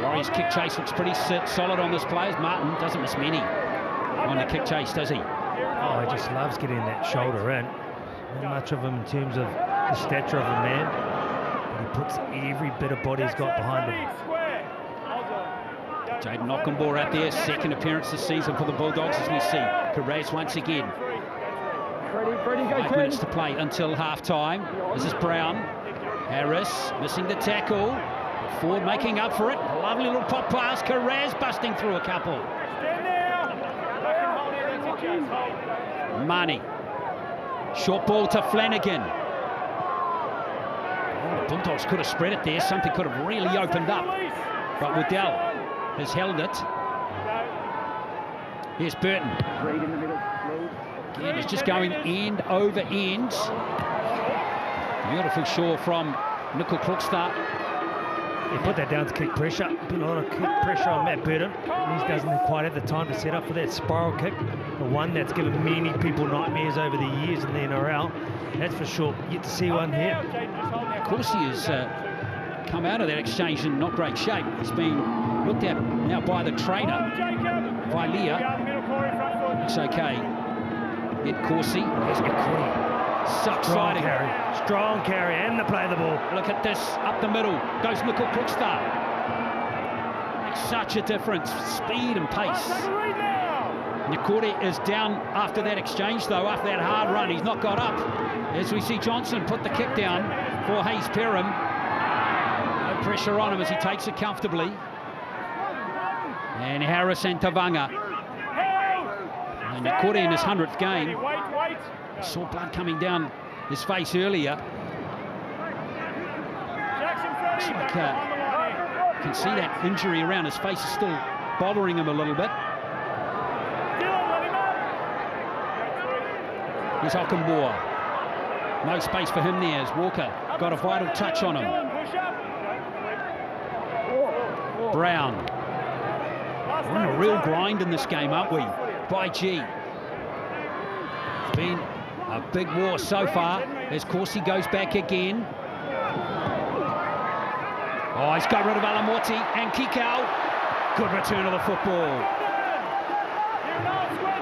Warriors kick chase looks pretty solid on this play. Martin doesn't miss many on the kick chase, does he? Oh, he just loves getting that shoulder in. Not much of him in terms of the stature of a man, but he puts every bit of body he's got behind him. Jaden Ockenbaugh out there, second appearance this season for the Bulldogs, as we see Carraz once again. 5 minutes to play until half-time. This is Brown. Harris missing the tackle. Ford making up for it. A lovely little pop pass. Carraz busting through a couple. Marnie. Short ball to Flanagan. Oh, the Bulldogs could have spread it there. Something could have really opened up. But Waddell has held it. Here's Burton. Again, it's just going end over end. Beautiful shore from Nickel Krugstad. He put that down to kick pressure. Been a lot of kick pressure on Matt Burton. He doesn't quite have the time to set up for that spiral kick. The one that's given many people nightmares over the years in the NRL. That's for sure. Yet to see one here. Of course, he has come out of that exchange in not great shape. He's been looked at now by the trainer, Vilea. It's okay. Hit Corsi. There's Nikuri. So exciting. Strong carry and the play of the ball. Look at this, up the middle, goes Nickel Krugstad. Makes such a difference, speed and pace. Nikuri is down after that exchange though, after that hard run. He's not got up. As we see Johnson put the kick down for Hayes Perham. No pressure on him as he takes it comfortably. And Harris and Tavanga. And Nikuri in his 100th game. Saw blood coming down his face earlier. Looks like you can see that injury around his face is still bothering him a little bit. Here's Ockenbaugh. No space for him there as Walker got a vital touch on him. Brown. We're in a real grind in this game, aren't we? By G. It's been a big war so far as Corsi goes back again. Oh, he's got rid of Alamoti and Kikau. Good return of the football.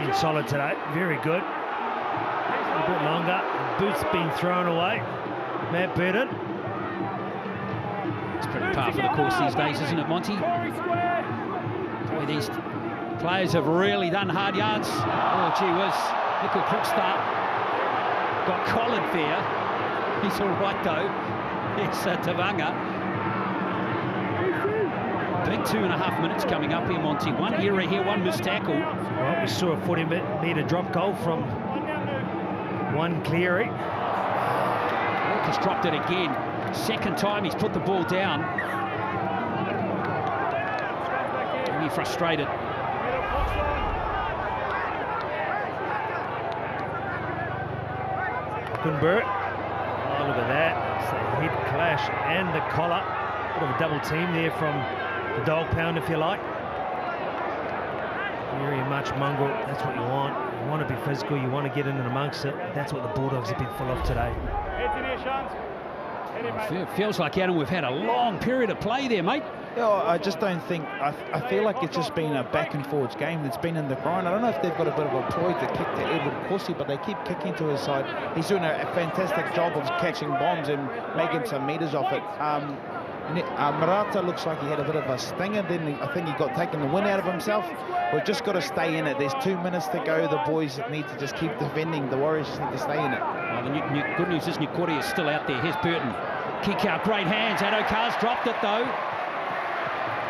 Been solid today, very good. A bit longer. Boots been thrown away. Matt Burton. It's pretty par for the course these days, isn't it, Monty? Boy, these players have really done hard yards. Oh, gee whiz. Nickel Krugstad got collared there. He's all right though. It's Tavanga. Big 2.5 minutes coming up here, Monty. One error here, one missed tackle. Well, we saw a 40-metre drop goal from one Cleary. Walker's dropped it again. Second time he's put the ball down. Really frustrated. Ockenbaugh. Oh, look at that. It's the head clash and the collar. Bit of a double team there from the dog pound, if you like. Very much mongrel. That's what you want. You want to be physical. You want to get in and amongst it. That's what the Bulldogs have been full of today. It feels like, Adam, we've had a long period of play there, mate. Yeah, I just don't think, I feel like it's just been a back and forwards game that's been in the grind. I don't know if they've got a bit of a ploy to kick to Edward Corsi, but they keep kicking to his side. He's doing a fantastic job of catching bombs and making some meters off it. Murata looks like he had a bit of a stinger, then I think he got taken the wind out of himself. We've just got to stay in it. There's 2 minutes to go. The boys need to just keep defending. The Warriors just need to stay in it. Well, the good news is Nikuri is still out there. Here's Burton. Kick out, great hands. Adokar's dropped it though.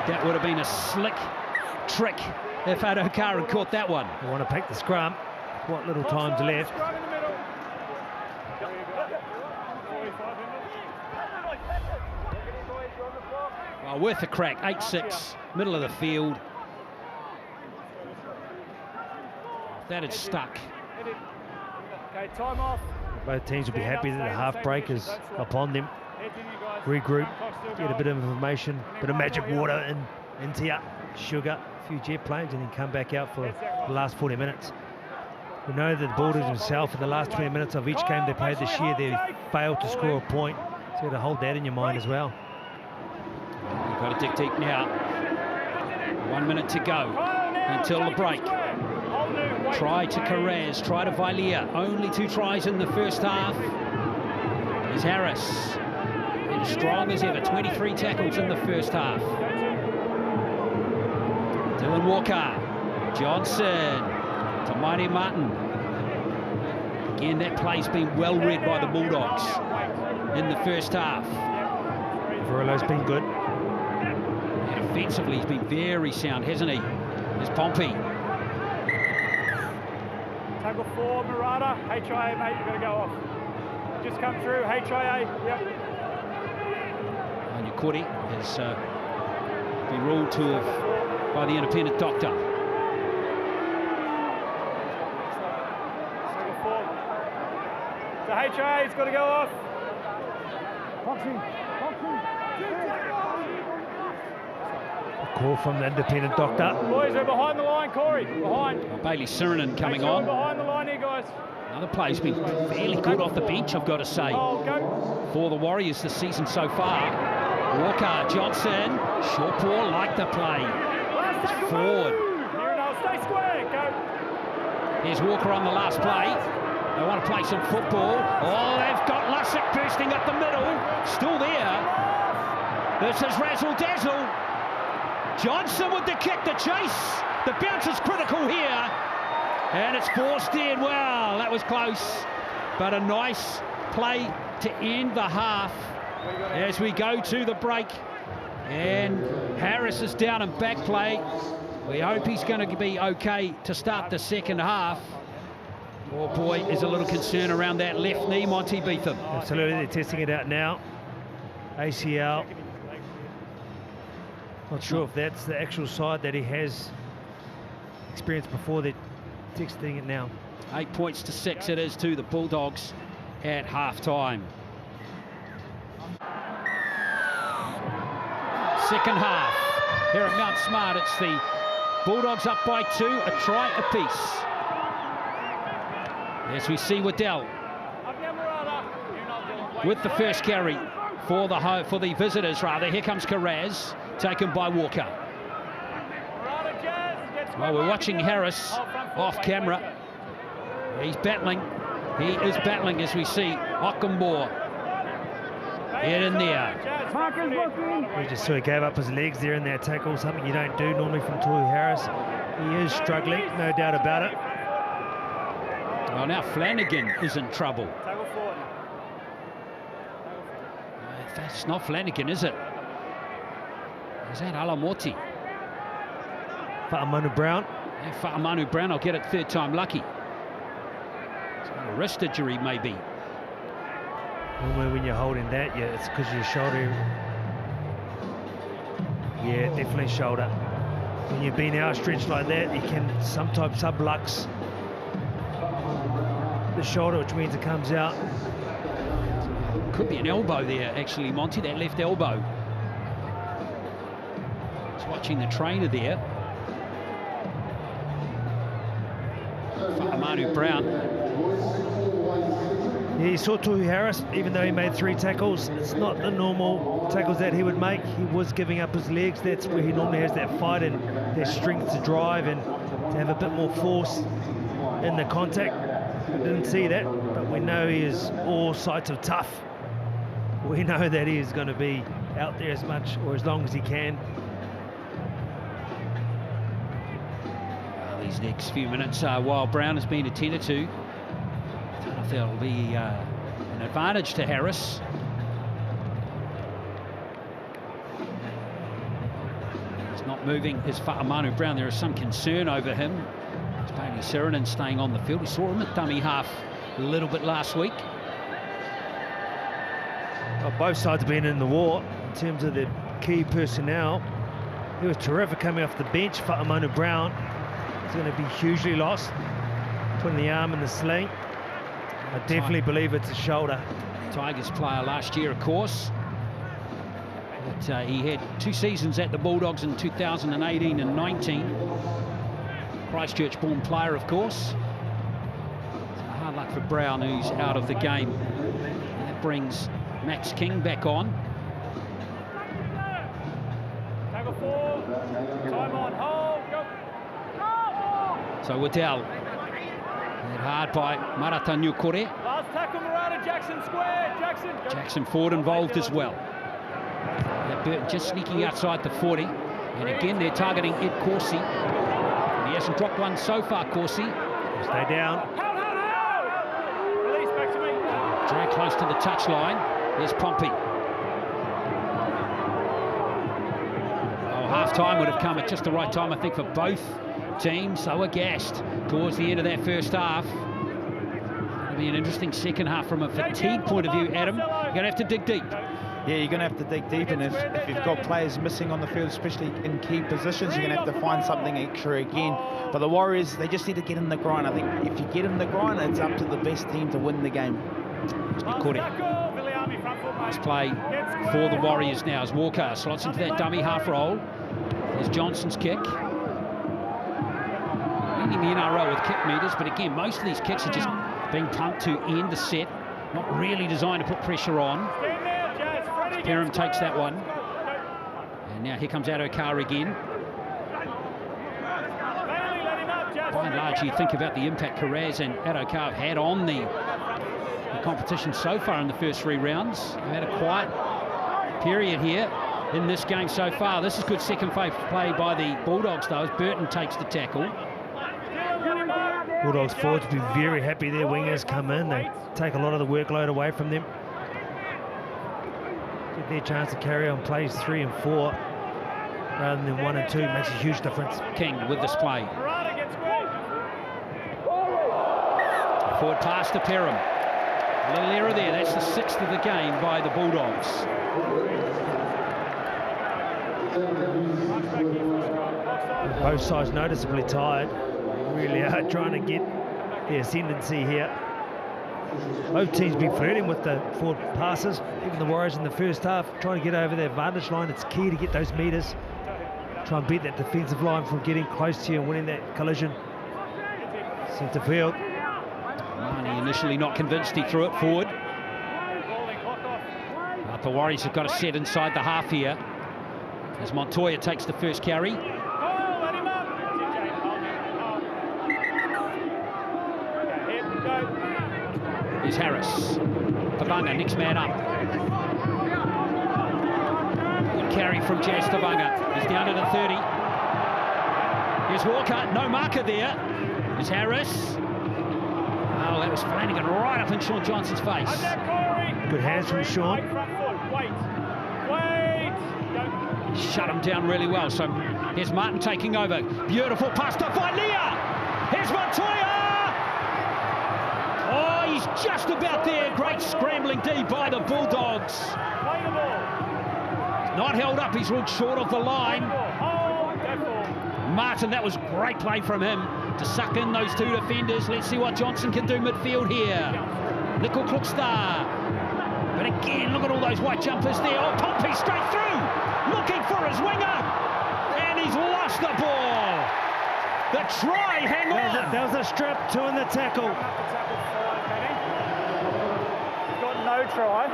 That would have been a slick trick if Adokar had caught that one. They want to pick the scrum. What little time's left. Well, worth a crack. 8-6, middle of the field. That had stuck. Okay, time off. Both teams will be happy that the half break is upon them. Regroup, get a bit of information, bit of magic water into you, sugar, a few jet planes, and then come back out for the last 40 minutes. We know that the Bulldogs themselves, in the last 20 minutes of each game they played this year, they failed to score a point. So you got to hold that in your mind as well. You've got to dig deep now. 1 minute to go until the break. Try to Carrez, try to Vilea. Only 2 tries in the first half. There's Harris. And as strong as ever, 23 tackles in the first half. Dylan Walker. Johnson. To Mighty Martin. Again, that play's been well read by the Bulldogs in the first half. Verillo's been good. And offensively, he's been very sound, hasn't he? There's Pompey. Tackle 4, Murata. HIA, mate, you've got to go off. Just come through, HIA, yep. And Nikuri has been ruled to have by the independent doctor. forward. So HA, it's got to go off. A call from the independent doctor. Boys, we're behind the line, Corey. Behind. Bailey Sirinen coming Make sure on. we're behind the line here, guys. Another player's been fairly good off the bench, I've got to say, Oh, go. for the Warriors this season so far. Walker, Johnson, short ball, like the play. Last tackle, Forward. move. Here and now, stay square. Go. Here's Walker on the last play. They want to play some football. Oh, they've got Lussick bursting up the middle. Still there. This is Razzle Dazzle. Johnson with the kick, the chase. The bounce is critical here. And it's forced in. Well, that was close. But a nice play to end the half as we go to the break. And Harris is down in back play. We hope he's going to be okay to start the second half. Oh boy, there's a little concern around that left knee, Monty Beetham. Absolutely, they're testing it out now. ACL. Not sure if that's the actual side that he has experienced before. They're testing it now. 8 points to 6 it is to the Bulldogs at half-time. Second half. Here at Mount Smart, it's the Bulldogs up by 2, a try apiece. As we see Waddell with the first carry for the visitors, rather. Here comes Carraz, taken by Walker. Well, we're watching Harris off camera. He's battling. He is battling as we see Ockenbaugh get in there. We just sort of gave up his legs there in that tackle, something you don't do normally from Tohu Harris. He is struggling, no doubt about it. Well, now Flanagan is in trouble. That's not Flanagan, is it? Is that Alamoti? Fa'amanu Brown. Yeah, Fa'amanu Brown, I'll get it third time lucky. It's got a wrist injury, maybe. Normally when you're holding that, yeah, it's because your shoulder. Yeah, definitely shoulder. When you've been outstretched like that, you can sometimes sublux the shoulder, which means it comes out. Could be an elbow there, actually, Monty, that left elbow. Just watching the trainer there. Fa'amanu Brown. Yeah, you saw Tohu Harris, even though he made 3 tackles, it's not the normal tackles that he would make. He was giving up his legs. That's where he normally has that fight and that strength to drive and to have a bit more force in the contact. I didn't see that, but we know he is all sides of tough. We know that he is going to be out there as much or as long as he can. Well, these next few minutes, while Brown has been attended to, I don't know if there'll be an advantage to Harris. He's not moving his Fa'amanu Brown. There is some concern over him. It's Bailey Sirinen staying on the field. We saw him at dummy half a little bit last week. Well, both sides have been in the war in terms of the key personnel. He was terrific coming off the bench. Fa'amanu Brown is going to be hugely lost, putting the arm in the sling. I definitely believe it's a shoulder. Tigers player last year, of course. But, he had 2 seasons at the Bulldogs in 2018 and 19. Christchurch-born player, of course. So hard luck for Brown, who's out of the game. And that brings Max King back on. Tackle 4. Time on. Hold. Go. So Waddell. Hit hard by Marata Nukore. Last tackle, Murata. Jackson square. Jackson. Go. Jackson Ford involved as well. Yeah, Burton just sneaking outside the 40. And again, they're targeting Ed Corsi. He hasn't dropped one so far, Corsi. Stay down. Release back to me. Drag close to the touchline. There's Pompey. Oh, half-time would have come at just the right time, I think, for both teams. They were gassed towards the end of that first half. It'll be an interesting second half from a fatigue point of view, Adam. You're going to have to dig deep. Yeah, you're going to have to dig deep, and if you've got players missing on the field, especially in key positions, you're going to have to find something extra again. But the Warriors, they just need to get in the grind. I think if you get in the grind, it's up to the best team to win the game. Let's play for the Warriors now as Walker slots into that dummy half roll. There's Johnson's kick. Leading the NRL with kick meters, but again, most of these kicks are just being pumped to end the set, not really designed to put pressure on. Perham takes that one. And now here comes Adokar again. By and large, you think about the impact Kiraz and Adokar have had on the competition so far in the first 3 rounds. They've had a quiet period here in this game so far. This is good second play by the Bulldogs, though, as Burton takes the tackle. Bulldogs forwards will be very happy their wingers come in. They take a lot of the workload away from them. Get their chance to carry on plays 3 and 4 rather than 1 and 2. Makes a huge difference. King with this play. Forward pass to Perham. A little error there. That's the 6th of the game by the Bulldogs. Both sides noticeably tired. Really are trying to get the ascendancy here. Both teams been flirting with the forward passes. Even the Warriors in the first half trying to get over their advantage line. It's key to get those meters. Try and beat that defensive line from getting close to you and winning that collision. Centre field. Marnie initially not convinced, he threw it forward. But the Warriors have got to set inside the half here as Montoya takes the first carry. Here's Harris. Tabanga, next man up. Good carry from Jazz Tabanga. He's down to the 30. Here's Walker, no marker there. Here's Harris. Oh, that was Flanagan right up in Sean Johnson's face. Good hands from Sean. Shut him down really well. So here's Martin taking over. Beautiful pass to Vailea. Here's Montoya. Oh, he's just about there. Great scrambling D by the Bulldogs. Not held up. He's ruled short of the line. Martin, that was great play from him to suck in those 2 defenders. Let's see what Johnson can do midfield here. Nickel Klukstar. But again, look at all those white jumpers there. Oh, Pompey straight through. Looking for his winger. And he's lost the ball. The try, hang on. That was a strip, 2 in the tackle. We've got no try.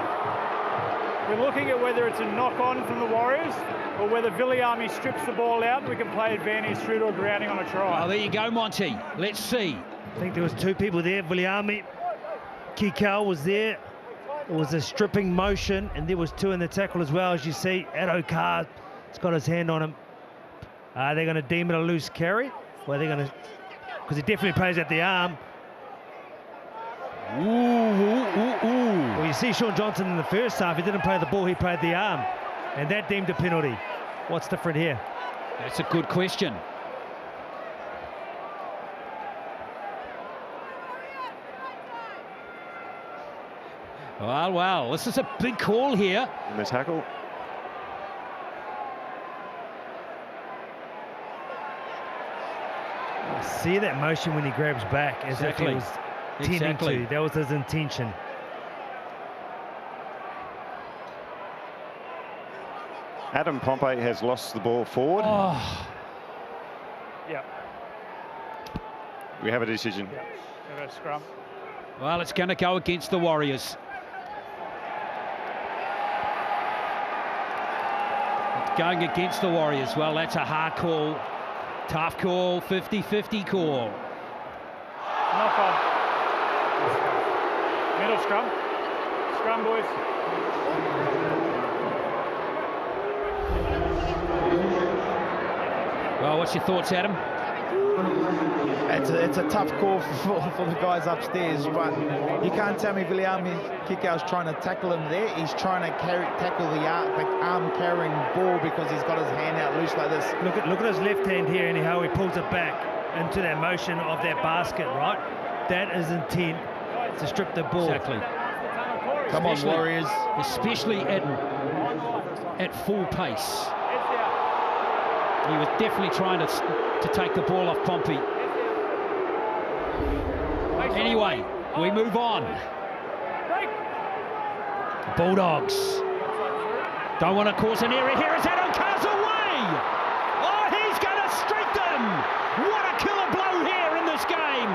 We're looking at whether it's a knock-on from the Warriors or whether Viliami strips the ball out and we can play advantage through to a grounding on a try. Oh, there you go, Monty. Let's see. I think there was 2 people there. Viliami, Kikau was there. It was a stripping motion, and there was 2 in the tackle as well, as you see. Adokar has got his hand on him. Are they going to deem it a loose carry? Or are they going to... Because he definitely plays at the arm. Well, you see Sean Johnson in the first half, he didn't play the ball, he played the arm. And that deemed a penalty. What's different here? That's a good question. Well, this is a big call here. In the tackle. See that motion when he grabs back, as if he was tending to. That was his intention. Adam Pompey has lost the ball forward. Oh. Yeah. We have a decision. Yeah. We've got a scrum. Well, it's going to go against the Warriors. It's going against the Warriors. Well, that's a hard call. Tough call, 50-50 call. Knock on. Middle scrum. Scrum, boys. Well, what's your thoughts, Adam? It's a tough call for the guys upstairs, but you can't tell me Viliami Kikau's trying to tackle him there. He's trying to tackle the arm-carrying ball because he's got his hand out loose like this. Look at his left hand here and how he pulls it back into that motion of that basket, right? That is intent to strip the ball. Exactly. Come on, Warriors. Especially at full pace. He was definitely trying to take the ball off Pompey. Anyway, we move on. Bulldogs don't want to cause an error here as Adokar away. Oh, he's going to streak them. What a killer blow here in this game.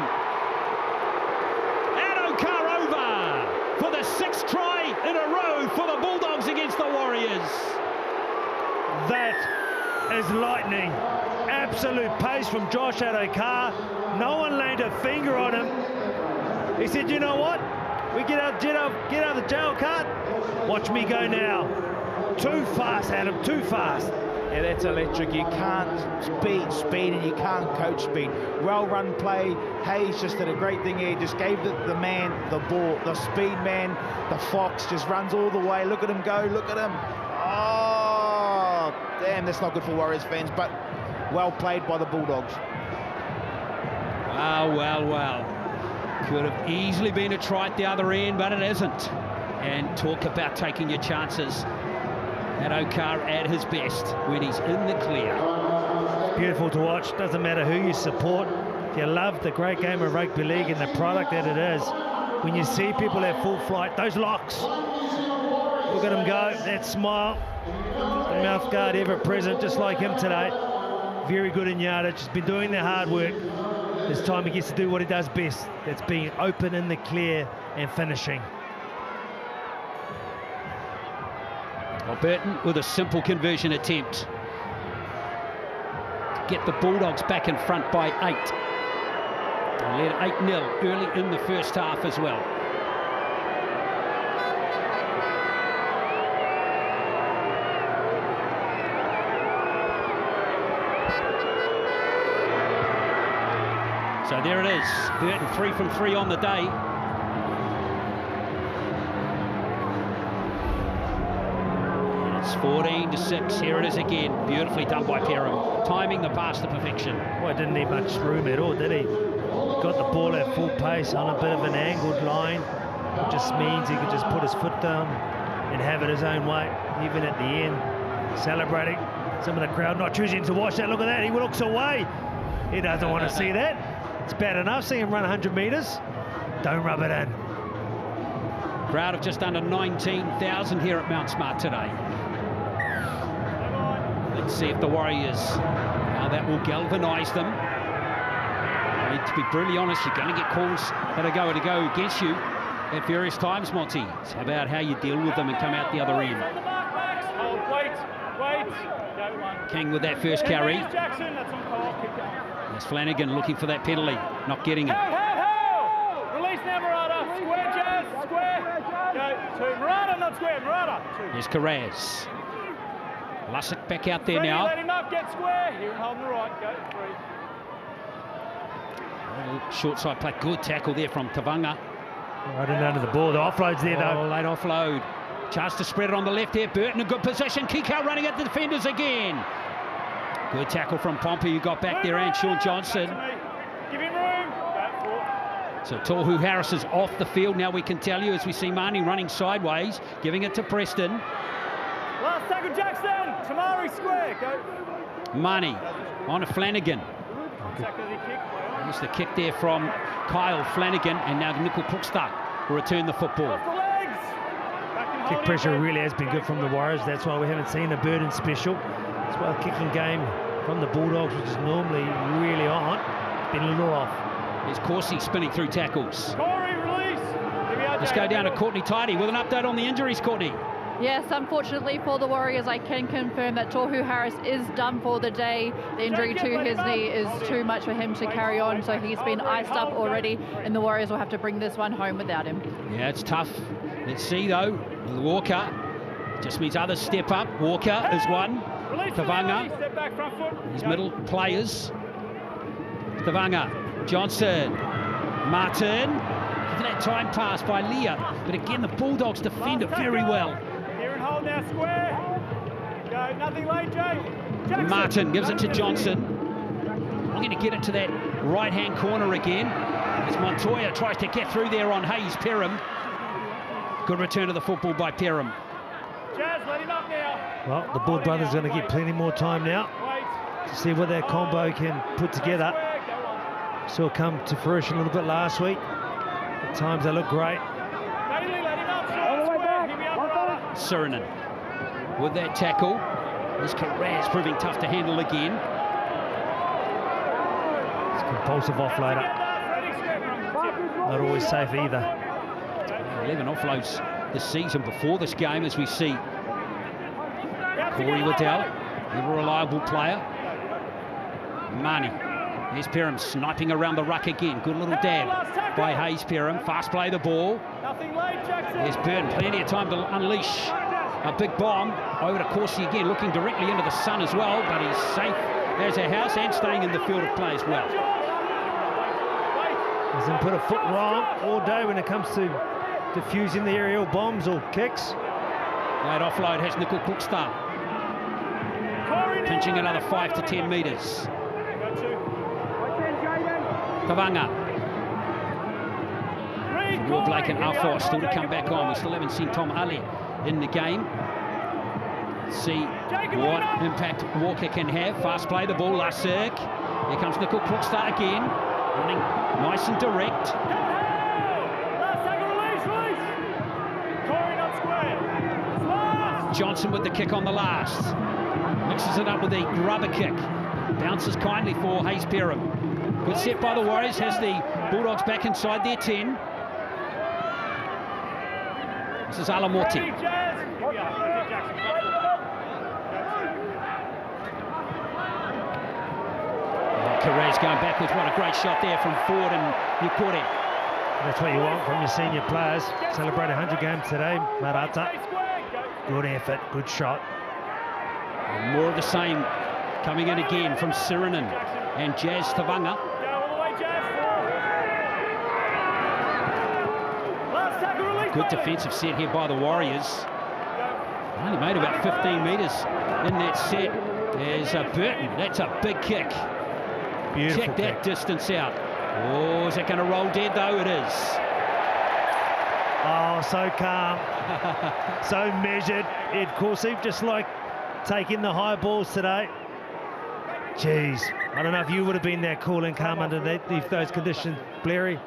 Adokar over for the 6th try in a row for the Bulldogs against the Warriors. That is lightning. Absolute pace from Josh Adokar. No one laid a finger on him. He said, you know what? We get out of the jail cart. Watch me go now. Too fast, Adam, too fast. Yeah, that's electric. You can't speed and you can't coach speed. Well-run play. Hayes just did a great thing here. Just gave the man the ball. The speed man, the Fox, just runs all the way. Look at him go. Look at him. Oh, damn, that's not good for Warriors fans, but well played by the Bulldogs. Well. Could have easily been a try at the other end, but it isn't. And talk about taking your chances. Adokar at his best when he's in the clear. Beautiful to watch. Doesn't matter who you support. If you love the great game of rugby league and the product that it is, when you see people at full flight, those locks, look at him go, that smile, the mouth guard ever present, just like him today. Very good in yardage. He's been doing the hard work. This time he gets to do what he does best. That's being open in the clear and finishing. Well, Burton with a simple conversion attempt to get the Bulldogs back in front by 8. They led 8-0 early in the first half as well. So there it is, Burton 3 from 3 on the day. And it's 14-6, here it is again, beautifully done by Perham, timing the pass to perfection. Well, didn't need much room at all, did he? Got the ball at full pace on a bit of an angled line. It just means he could just put his foot down and have it his own way, even at the end. Celebrating, some of the crowd not choosing to watch that. Look at that, he looks away. He doesn't want to see that. It's bad enough seeing him run 100 metres. Don't rub it in. Crowd of just under 19,000 here at Mount Smart today. Let's see if the Warriors, how that will galvanise them. I mean, to be brutally honest, you're going to get calls that are going to go against you at various times, Monty. It's about how you deal with them and come out the other end. King with that first carry. That's Flanagan looking for that penalty, not getting it. Release now, Murata. Square, Jazz. Square. Go to Murata, not square. Murata. There's Carraz. Lussick back out there now. Let him up, get square. Here and hold on the right. Go 3. Short side play. Good tackle there from Tavanga. Right in under the ball. The offload's there, though. Oh, late offload. Chance to spread it on the left here. Burton in good position. Kikau running at the defenders again. Good tackle from Pompey, who got back there, and Sean Johnson. Give him room. So Tohu Harris is off the field now, we can tell you, as we see Marnie running sideways, giving it to Preston. Last tackle, Jackson. Tamari square. Go. Marnie on to Flanagan. There's the kick there from Kyle Flanagan, and now Nickel Cookstock will return the football. Kick pressure really has been good from the Warriors. That's why we haven't seen a Burton special. That's why the kicking game from the Bulldogs, which is normally really on, been a little off. There's Corsi spinning through tackles. Corey, release. Let's go down to Courtney Tidy with an update on the injuries, Courtney. Yes, unfortunately for the Warriors, I can confirm that Tohu Harris is done for the day. The injury to his knee is too much for him to carry on, so he's been iced up already, and the Warriors will have to bring this one home without him. Yeah, it's tough. Let's see, though, with Walker. Just means others step up. Walker is one. Tavanga, his middle players. Tavanga, Johnson, Martin. Look at that time pass by Leah. But again, the Bulldogs defend it very well. Here and hold now, square. Go, nothing late, Jay. Martin gives it to Johnson. Looking to get it to that right-hand corner again. As Montoya tries to get through there on Hayes Perham. Good return of the football by Perham. Jazz, let him up now. Well, the Bull brothers are going to get plenty more time now to see what that combo can put together. Saw it come to fruition a little bit last week. At times they look great. Sirinen with that tackle. This Carraz proving tough to handle again. It's a compulsive offloader. Not always safe either. 11 offloads this season before this game, as we see Corey Waddell, ever reliable player. Money. There's Perham sniping around the ruck again. Good little dab by Hayes Perham. Fast play the ball. There's Burton, plenty of time to unleash a big bomb over to Corsi again, looking directly into the sun as well, but he's safe as a house and staying in the field of play as well. Doesn't put a foot wrong all day when it comes to diffusing the aerial bombs or kicks. That offload has Nickel Cookstar pinching another 5 to 10 metres. Kavanga. Will Blake and Alford still to come back on. We still haven't seen Tom Ali in the game. See what impact Walker can have. Fast play the ball, Lasik. Here comes Nickel Cookstar again. Running nice and direct. Johnson with the kick on the last. Mixes it up with a grubber kick. Bounces kindly for Hayes Perham. Good set by the Warriors. Has the Bulldogs back inside their 10. This is Alamoti. Carraz going backwards. What a great shot there from Ford and Nikore. That's what you want from your senior players. Celebrate 100 games today, Marata. Good effort, good shot. And more of the same coming in again from Sirinen and Jazz Tavanga. Good defensive set here by the Warriors. Only made about 15 metres in that set. There's Burton. That's a big kick. Beautiful Check that distance out. Oh, is it going to roll dead though? It is. Oh, so calm, so measured. Ed Corsi, just like taking the high balls today. Jeez, I don't know if you would have been that cool and calm under those conditions, Blairy.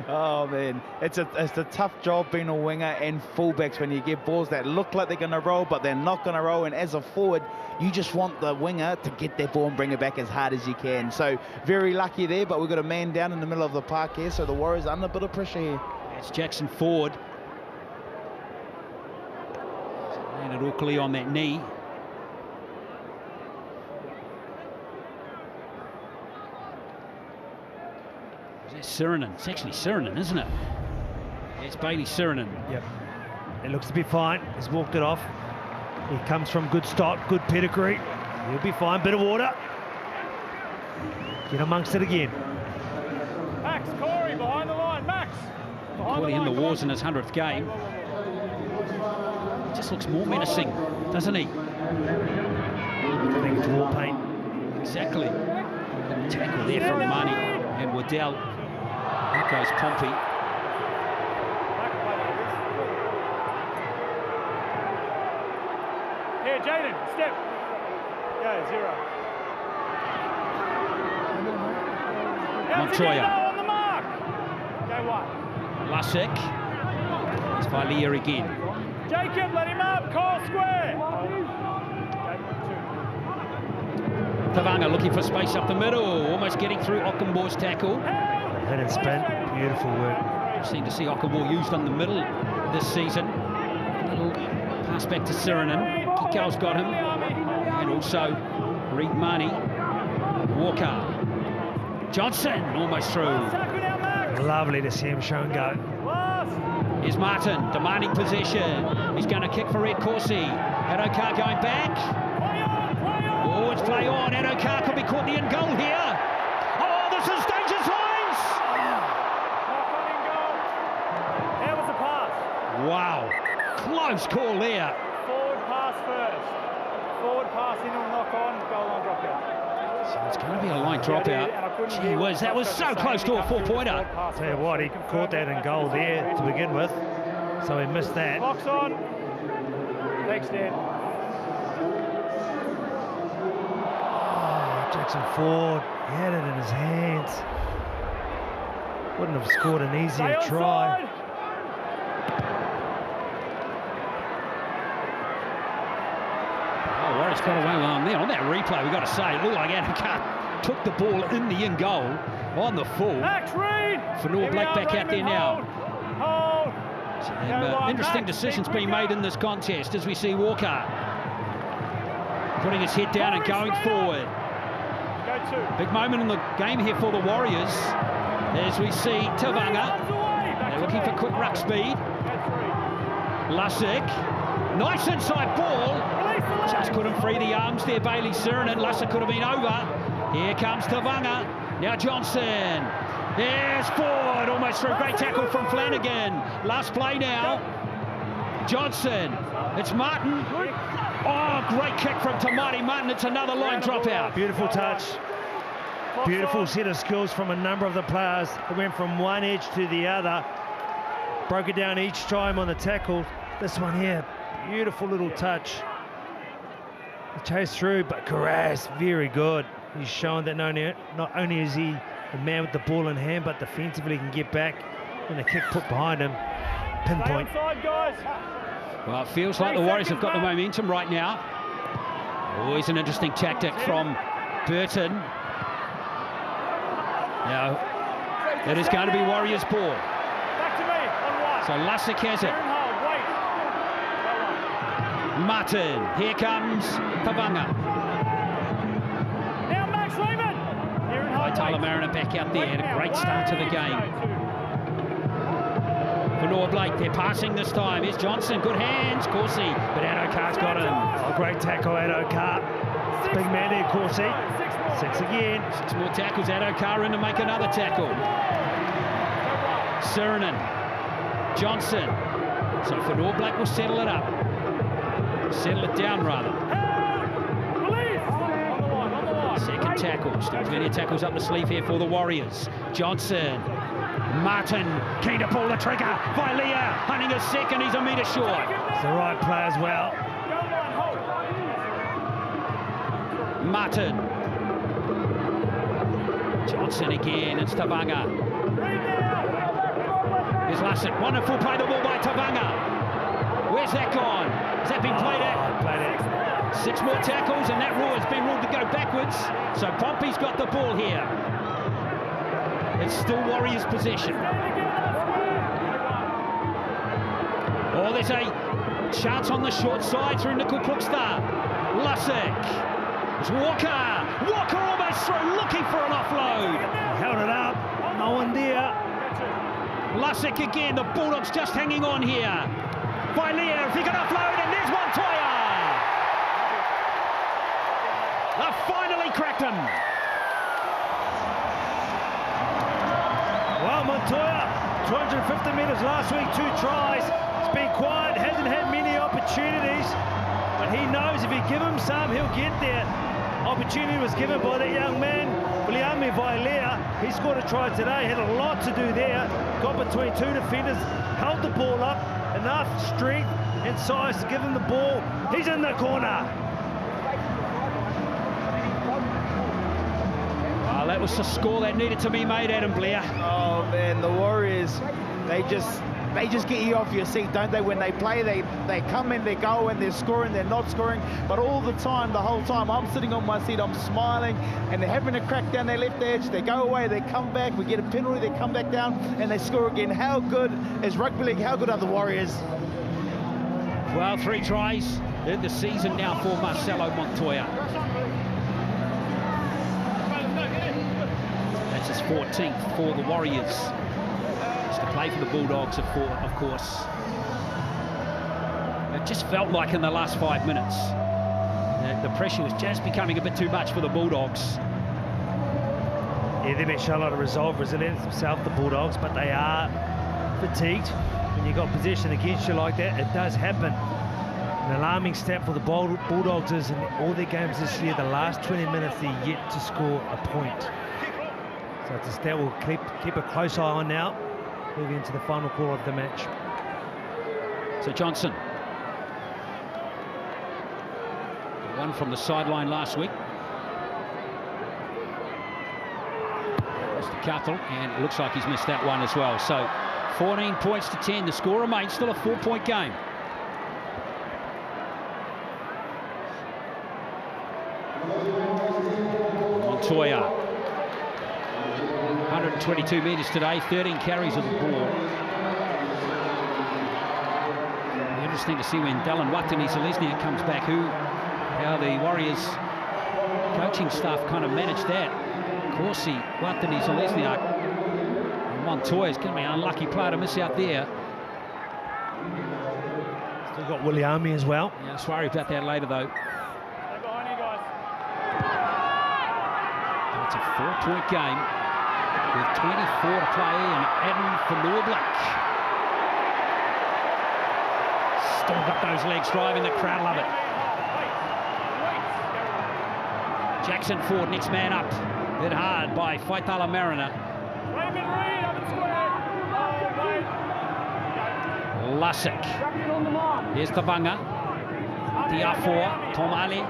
Oh man, it's a tough job being a winger and fullbacks when you get balls that look like they're going to roll, but they're not going to roll. And as a forward, you just want the winger to get that ball and bring it back as hard as you can. So very lucky there, but we've got a man down in the middle of the park here, so the Warriors under a bit of pressure here. It's Jackson Ford. Landed awkwardly on that knee. Is that Sirinen? It's actually Sirinen, isn't it? It's Bailey Sirinen. Yep. It looks to be fine. He's walked it off. He comes from good stock, good pedigree. He'll be fine. Bit of water. Get amongst it again. Max, Corey, behind the line. Max. Caught in the wars in his 100th game. Just looks more menacing, doesn't he? I think it's war paint. Exactly. Good tackle there from Marnie and Waddell. There goes Pompey. Here, Jaden, step. Go, 0. Montoya. On the mark. Go 1. Lasik. It's Valia again. Jacob, let him up. Call square. Tavanga looking for space up the middle. Almost getting through Ockenbore's tackle. Head and spin. Beautiful work. We've seen to see Ockenbore used on the middle this season. Little pass back to Sirinen. Kikau's got him. And also Reed Marnie. Walker. Johnson almost through. Lovely to see him show and go. Here's Martin demanding possession. He's going to kick for Ed Corsi. Adokar going back. Oh, it's play on. Adokar could be caught in the end goal here. Oh, this is danger signs. How was the pass? Wow. Close call there. Forward pass first. Forward pass in and knock on. Goal line drop out. So it's going to be a line dropout. Gee whiz, that was so close to a 4-pointer. Tell you what, he caught that in goal there to begin with. So he missed that. Box on. Thanks, Dan. Oh, Jackson Ford, he had it in his hands. Wouldn't have scored an easier try. Oh, Warriors got away along there. On that replay, we've got to say, it looked like Adokar took the ball in the in goal on the full. Fanua Blake back out there now. Hold. And, interesting decisions being made in this contest as we see Walker putting his head down and going forward. Big moment in the game here for the Warriors as we see Tavanga. They're looking for quick ruck speed. Lussick, nice inside ball. Just couldn't free the arms there, Bailey Sirinen. Lussick could have been over. Here comes Tavanga. Now Johnson. There's Ford, almost through. Great tackle from Flanagan. Last play now. Johnson. It's Martin. Oh, great kick from Tamati Martin. It's another line dropout. Beautiful touch. Beautiful set of skills from a number of the players. It went from one edge to the other. Broke it down each time on the tackle. This one here, beautiful little touch. The chase through, but Carras, very good. He's shown that not only is he the man with the ball in hand, but defensively can get back and the kick put behind him. Pinpoint. Well, it feels like the Warriors have got the momentum right now. Always an interesting tactic from Burton. Now, it is going to be Warriors ball. So Lussick has it. Martin, here comes Tavanga. Now Max Lehman. Tyler Mariner back out there, and a great start to the game. Fanua Blake, they're passing this time. Here's Johnson, good hands, Corsi, but Adokar's got him. Oh, great tackle, Adokar. Big man there, Corsi. 6 again. 6 more tackles, Adokar in to make another tackle. Sirinen, Johnson. So Fanua Blake will settle it up. Settle it down, rather. Second tackle. Still plenty of tackles up the sleeve here for the Warriors. Johnson. Martin, keen to pull the trigger. Vilea hunting a second. He's a metre short. It's the right play as well. Martin. Johnson again. It's Tavanga. Here's Lussick. Wonderful play the ball by Tavanga. Where's that gone? Has that been played out? Played out. 6 more tackles, and that rule has been ruled to go backwards. So Pompey's got the ball here. It's still Warriors' possession. Oh, there's a chance on the short side through Nickel Krookstar. Lussick. It's Walker. Walker almost through, looking for an offload. Held it up. No one there. Lussick again. The Bulldogs just hanging on here. Vilea, if he can offload, and there's Montoya. They've finally cracked him. Well, Montoya, 250 metres last week, 2 tries. It's been quiet, hasn't had many opportunities, but he knows if he give him some, he'll get there. Opportunity was given by that young man, Viliami Vilea. He scored a try today, had a lot to do there. Got between 2 defenders, held the ball up, enough strength and size to give him the ball. He's in the corner. Well, that was the score that needed to be made, Adam Blair. Oh man, the Warriors, they just get you off your seat, don't they? When they play, they come in, they go, and they're scoring, they're not scoring, but all the time, the whole time, I'm sitting on my seat, I'm smiling, and they're having a crack down their left edge. They go away, they come back, we get a penalty, they come back down, and they score again. How good is rugby league? How good are the Warriors? Well, 3 tries in the season now for Marcelo Montoya. That's his 14th for the Warriors. Just to play for the Bulldogs, of course. It just felt like in the last 5 minutes the pressure was just becoming a bit too much for the Bulldogs. Yeah, they've been shown a lot of resolve, resilience themselves, the Bulldogs, but they are fatigued. When you've got possession against you like that, it does happen. An alarming stat for the Bulldogs is in all their games this year, the last 20 minutes, they're yet to score a point. So it's a stat we'll keep a close eye on now, moving into the final quarter of the match. So Johnson. One from the sideline last week. Mr. Cuttle, and it looks like he's missed that one as well. So 14 points to 10. The score remains still a 4-point game. Montoya. 122 metres today, 13 carries of the ball. Interesting to see when Dylan Watani-Zelezniak comes back, how the Warriors coaching staff kind of managed that. Corsi, Watani-Zelezniak, Montoya's going to be an unlucky player to miss out there. Still got Williami as well. Yeah, let's worry about that later though. It's a 4-point game with 24 to play, and Adam Fanua-Blake still got those legs driving, the crowd love it. Jackson Ford, next man up. Hit hard by Faitala Mariner. Lussick. Here's the Vanga. Diafor, Tom Ali.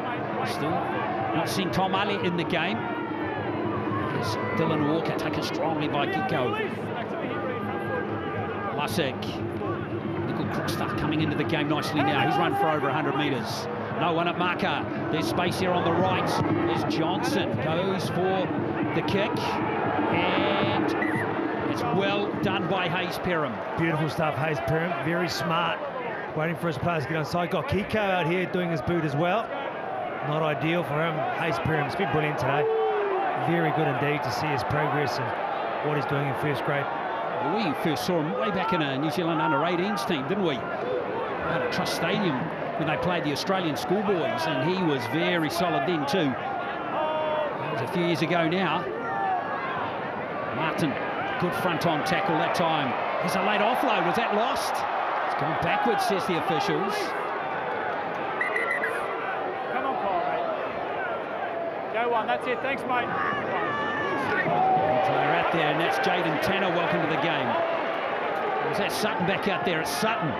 Still not seen Tom Ali in the game. Here's Dylan Walker taken strongly by Kiko. Lussick. Nickel Crookstaff coming into the game nicely now. He's run for over 100 metres. No one at marker. There's space here on the right. There's Johnson. Goes for the kick. And it's well done by Hayes Perham. Beautiful stuff, Hayes Perham. Very smart. Waiting for his players to get on side. Got Kiko out here doing his boot as well. Not ideal for him. Hayes Perham has been brilliant today. Very good indeed to see his progress and what he's doing in first grade. We first saw him way back in a New Zealand under-18s team, didn't we? Out at Trust Stadium when they played the Australian schoolboys, and he was very solid then too. That was a few years ago now. Martin, good front-on tackle that time. There's a late offload. Was that lost? It's gone backwards, says the officials. Come on, Paul, mate. Go one, that's it. Thanks, mate. Player out there, and that's Jaden Tanner. Welcome to the game. Was that Sutton back out there? It's Sutton.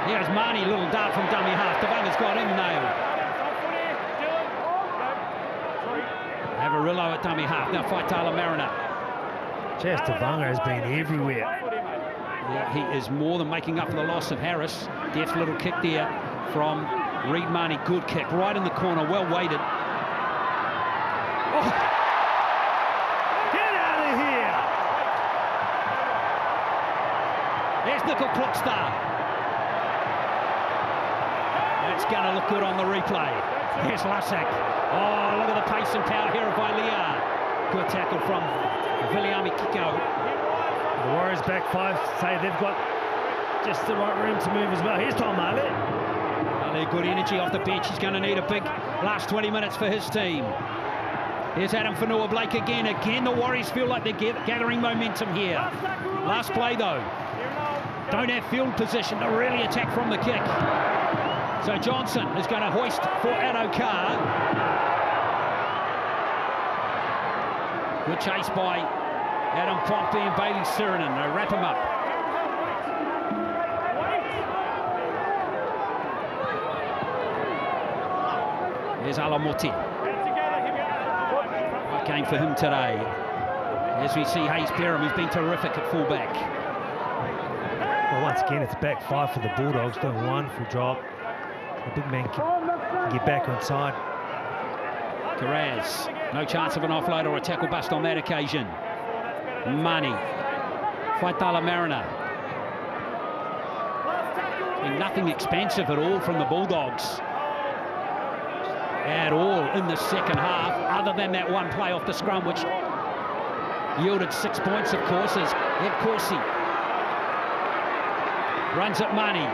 Here's Marnie, little dart from dummy half. Tavanga's got him nailed. Avarillo at dummy half. Now Faitala Mariner. Just Tavanga has been everywhere. Yeah, he is more than making up for the loss of Harris. Deft little kick there from Reid Marnie. Good kick right in the corner, well weighted. Oh. Get out of here! There's Nickel Crookstaff. It's going to look good on the replay. Here's Lussick. Oh, look at the pace and power here of Villiar. Good tackle from Viliami Kiko. The Warriors back five say they've got just the right room to move as well. Here's Tom Ali. Ali, good energy off the bench. He's going to need a big last 20 minutes for his team. Here's Adam Fanua-Blake again. Again, the Warriors feel like they're gathering momentum here. Last play, though. Don't have field position to really attack from the kick. So Johnson is going to hoist for Addo-Carr. Good chase by Adam Pompey and Bailey Sirinen. They wrap him up. There's Alamoti. Right game for him today. As we see Hayes Perham, who's been terrific at fullback. Well, once again, it's back five for the Bulldogs, doing a wonderful job. The big man can get back on side. Carraz, no chance of an offload or a tackle bust on that occasion. Money. Faitala Mariner. And nothing expansive at all from the Bulldogs. At all in the second half, other than that one play off the scrum, which yielded 6 points, of course, as Ed Corsi runs at Money.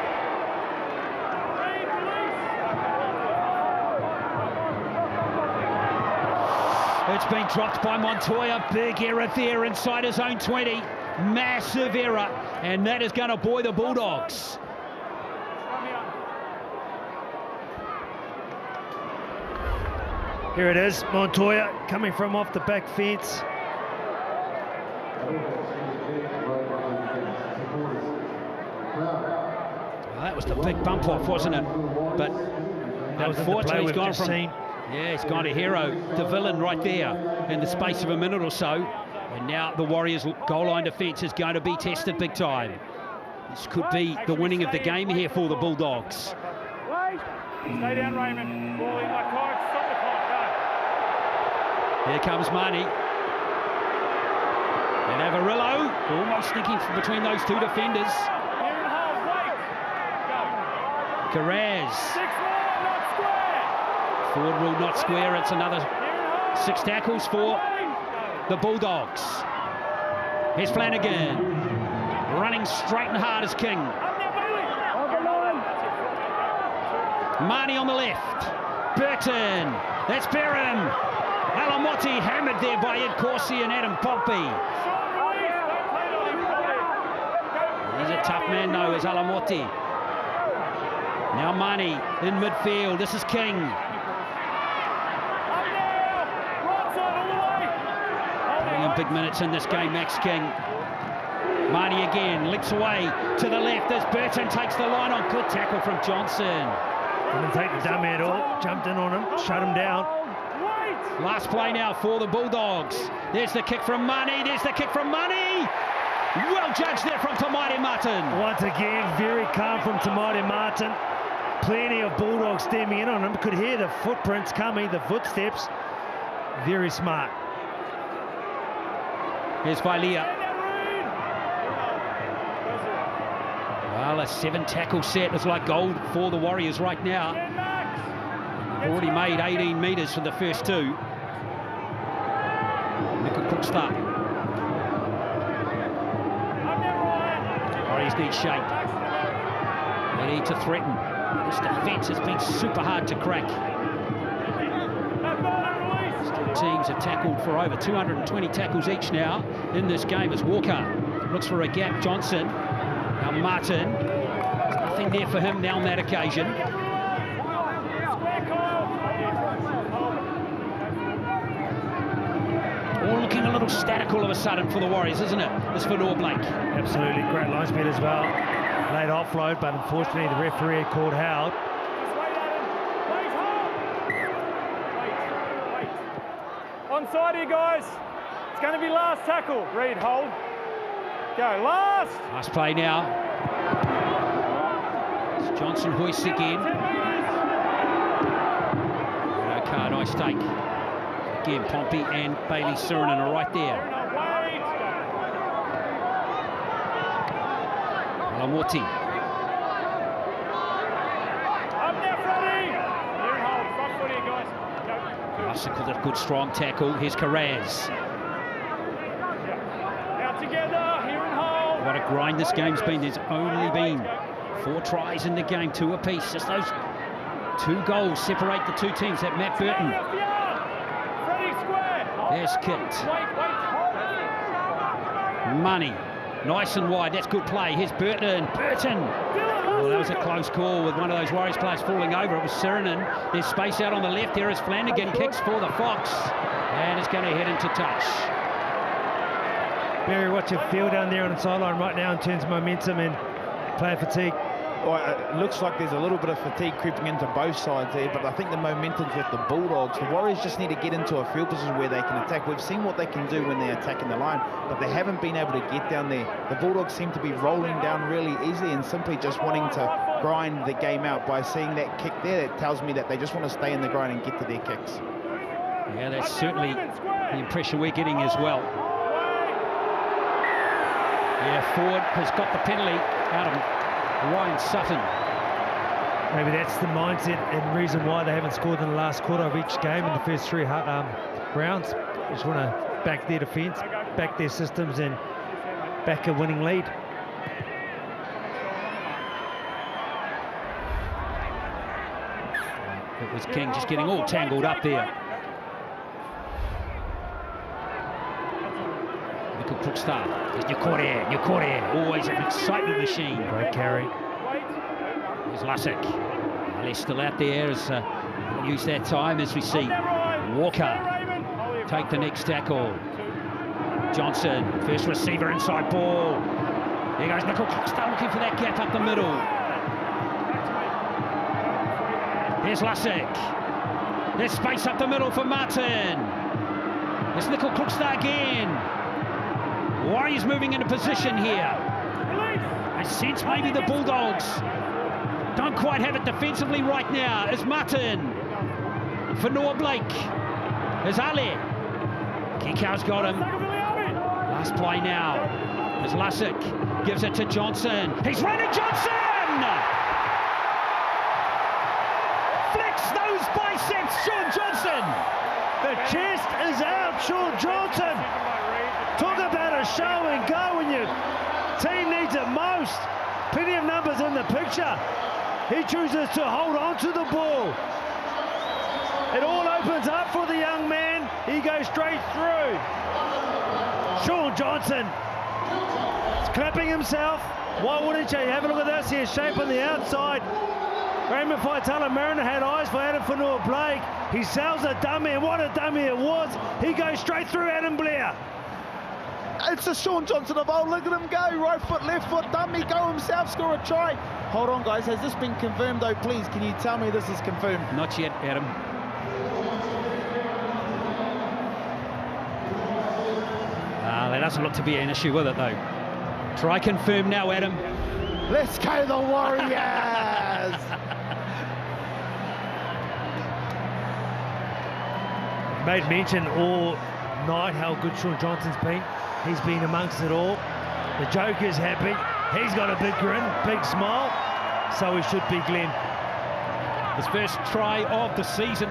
It's been dropped by Montoya. Big error there inside his own 20. Massive error, and that is going to buoy the Bulldogs. Here it is, Montoya coming from off the back fence. that was the big bump off, wasn't it? But unfortunately, he's gone from... Yeah, he's gone to hero to villain right there in the space of a minute or so. And now the Warriors' goal line defence is going to be tested big time. This could be the winning of the game here for the Bulldogs. Stay down, Raymond. Ball in like clock. Stop the clock. Go. Here comes Marnie. And Avarillo almost sneaking between those two defenders. Carraz. 6 more, not square. Forward ruled not square. It's another 6 tackles for the Bulldogs. Here's Flanagan. Running straight and hard as King. Marnie on the left. Burton. That's Barham. Alamotti hammered there by Ed Corsi and Adam Pompey. He's a tough man though, is Alamotti. Now Marnie in midfield. This is King. Putting in big minutes in this game, Max King. Marnie again, leaps away to the left as Burton takes the line on. Good tackle from Johnson. Didn't take the dummy at all. Jumped in on him, shut him down. Last play now for the Bulldogs. There's the kick from Marnie. There's the kick from Marnie. Well judged there from Tamaiti Martin. Once again, very calm from Tamaiti Martin. Plenty of Bulldogs stemming in on him. Could hear the footprints coming, the footsteps. Very smart. Here's Vailia. Well, a 7 tackle set is like gold for the Warriors right now. They've already made 18 metres for the first 2. Michael Cookstart. Warriors need shape. They need to threaten. This defence has been super hard to crack. Still teams have tackled for over 220 tackles each now in this game as Walker looks for a gap. Johnson. Now Martin. There's nothing there for him now on that occasion. All looking a little static all of a sudden for the Warriors, isn't it? This for Noah Blake. Absolutely, great line speed as well. Late offload, but unfortunately the referee called Howard. Onside here, guys. It's going to be last tackle. Reed, hold. Go, last. Last play now. It's Johnson hoists again. Okay, nice take. Again, Pompey and Bailey Sirenen are right there. Alamotti. Russell with a good strong tackle. Here's Carraz. Out together, here and hold. What a grind this game's been. There's only been 4 tries in the game, 2 apiece. Just those 2 goals separate the 2 teams. That Matt Burton. There's kicked. Money. Nice and wide. That's good play. Here's Burton. Burton. Oh, that was a close call with one of those Warriors players falling over. It was Sirenen. There's space out on the left. There is Flanagan. Kicks for the Fox. And it's going to head into touch. Barry, what's your feel down there on the sideline right now in terms of momentum and player fatigue? Well, it looks like there's a little bit of fatigue creeping into both sides there, but I think the momentum's with the Bulldogs. The Warriors just need to get into a field position where they can attack. We've seen what they can do when they're attacking the line, but they haven't been able to get down there. The Bulldogs seem to be rolling down really easily and simply just wanting to grind the game out. By seeing that kick there, it tells me that they just want to stay in the grind and get to their kicks. Yeah, that's certainly the impression we're getting as well. Yeah, Ford has got the penalty out of Ryan Sutton. Maybe that's the mindset and reason why they haven't scored in the last quarter of each game in the first 3 rounds. They just want to back their defence, back their systems and back a winning lead. It was King just getting all tangled up there. Michael Crookstart. There's Nukore. Always an excitement machine. Great carry. There's Lasek. They're still out there as use that time as we see Walker take the next tackle. Johnson, first receiver inside ball. There goes Michael Crookstart looking for that gap up the middle. Here's Lussick. There's space up the middle for Martin. There's Nickel Crookstar again. Warriors moving into position here. I sense maybe the Bulldogs don't quite have it defensively right now. As Martin. For Noah Blake. There's Ali. Kikau's got him. Last play now. As Lussick gives it to Johnson. He's running Johnson! Flex those biceps, Sean Johnson! The chest is out, Sean Johnson. Talk about a show and go when your team needs it most. Plenty of numbers in the picture. He chooses to hold on to the ball. It all opens up for the young man. He goes straight through. Sean Johnson is clapping himself. Why wouldn't you? Have a look at this here. Shape on the outside. Raymond Faitala Mariner had eyes for Adam Fanua Blake. He sells a dummy, and what a dummy it was. He goes straight through Adam Blair. It's a Sean Johnson of old. Look at him go. Right foot, left foot, dummy, go himself, score a try. Hold on, guys. Has this been confirmed, though? Please, can you tell me this is confirmed? Not yet, Adam. There doesn't look to be an issue with it, though. Try confirm now, Adam. Let's go, the Warriors! Made mention all night how good Sean Johnson's been. He's been amongst it all. The Joker's happy. He's got a big grin, big smile. So he should be, Glenn. His first try of the season.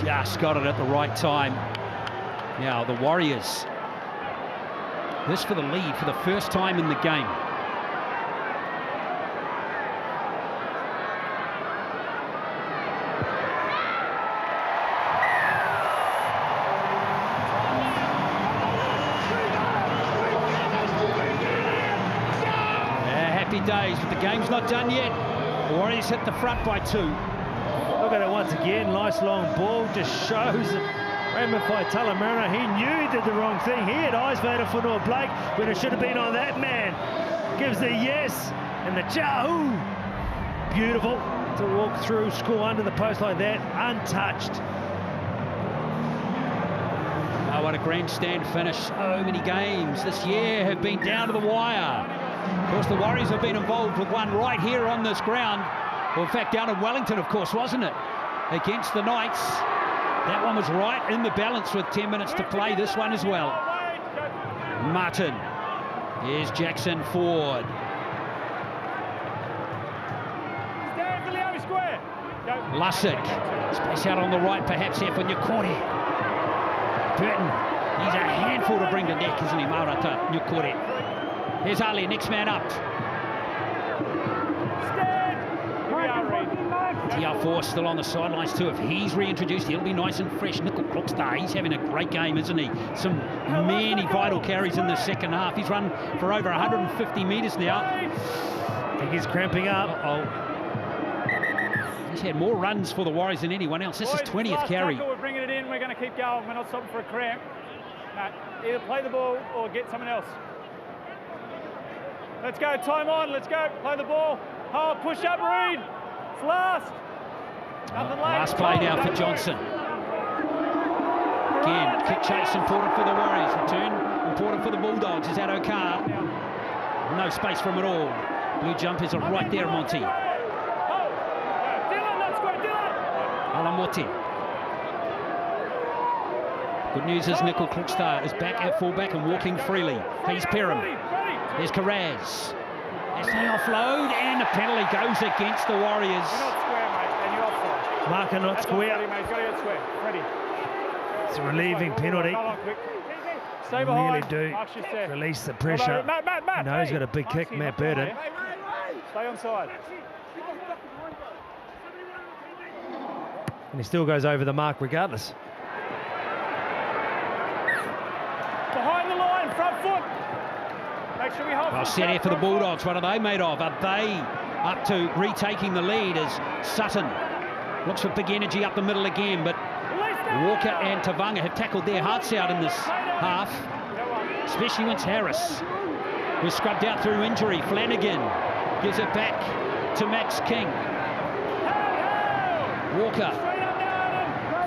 Just got it at the right time. Now the Warriors. This for the lead for the first time in the game. Happy days, but the game's not done yet. The Warriors hit the front by 2. Look at it once again, nice long ball, just shows that Raymond Faitala Mariner, he knew he did the wrong thing. He had eyes for Adam Fanua Blake when it should have been on that man. Gives the yes and the chow. Beautiful to walk through, score under the post like that, untouched. Oh, what a grandstand finish. So many games this year have been down to the wire. Of course, the Warriors have been involved with one right here on this ground. Well, in fact, down in Wellington, of course, wasn't it? Against the Knights. That one was right in the balance with 10 minutes to play. This one as well. Martin. Here's Jackson Ford. Lussick. Space out on the right, perhaps here for Nyukore. Burton. He's a handful to bring to net, isn't he, Maurata Nyukore? Here's Ali, next man up. TR4 still on the sidelines too. If he's reintroduced, he'll be nice and fresh. Nickel Crookstar, he's having a great game, isn't he? Some many vital carries in the second half. He's run for over 150 metres now. I think he's cramping up. He's had more runs for the Warriors than anyone else. This is 20th carry. We're bringing it in. We're going to keep going. We're not stopping for a cramp. No, either play the ball or get someone else. Let's go. Time on. Let's go. Play the ball. Oh, push up, Reed. It's last. Nothing late. Last play now for Johnson. Again, kick chase important for the Warriors. Return important for the Bulldogs. Is that O'Carr? No space from it all. Blue jumpers are right there, Monty. Alamotti. Good news is Nickel Crookstar is back at fullback and walking freely. He's Perham. There's Carraz. As they offload, and the penalty goes against the Warriors. You're not square, mate, and you're offside. Marker not square. He's got to get square. Ready. It's a relieving penalty. Stay behind. Really do release the pressure. Matt, no, he's got a big kick, Matt Burton. Stay on side. And he still goes over the mark regardless. Behind the line, front foot. Make sure we hold. Well, set here for the Bulldogs. What are they made of? Are they up to retaking the lead as Sutton looks for big energy up the middle again, but Walker and Tavanga have tackled their hearts out in this half, especially when it's Harris. was scrubbed out through injury. Flanagan gives it back to Max King. Walker,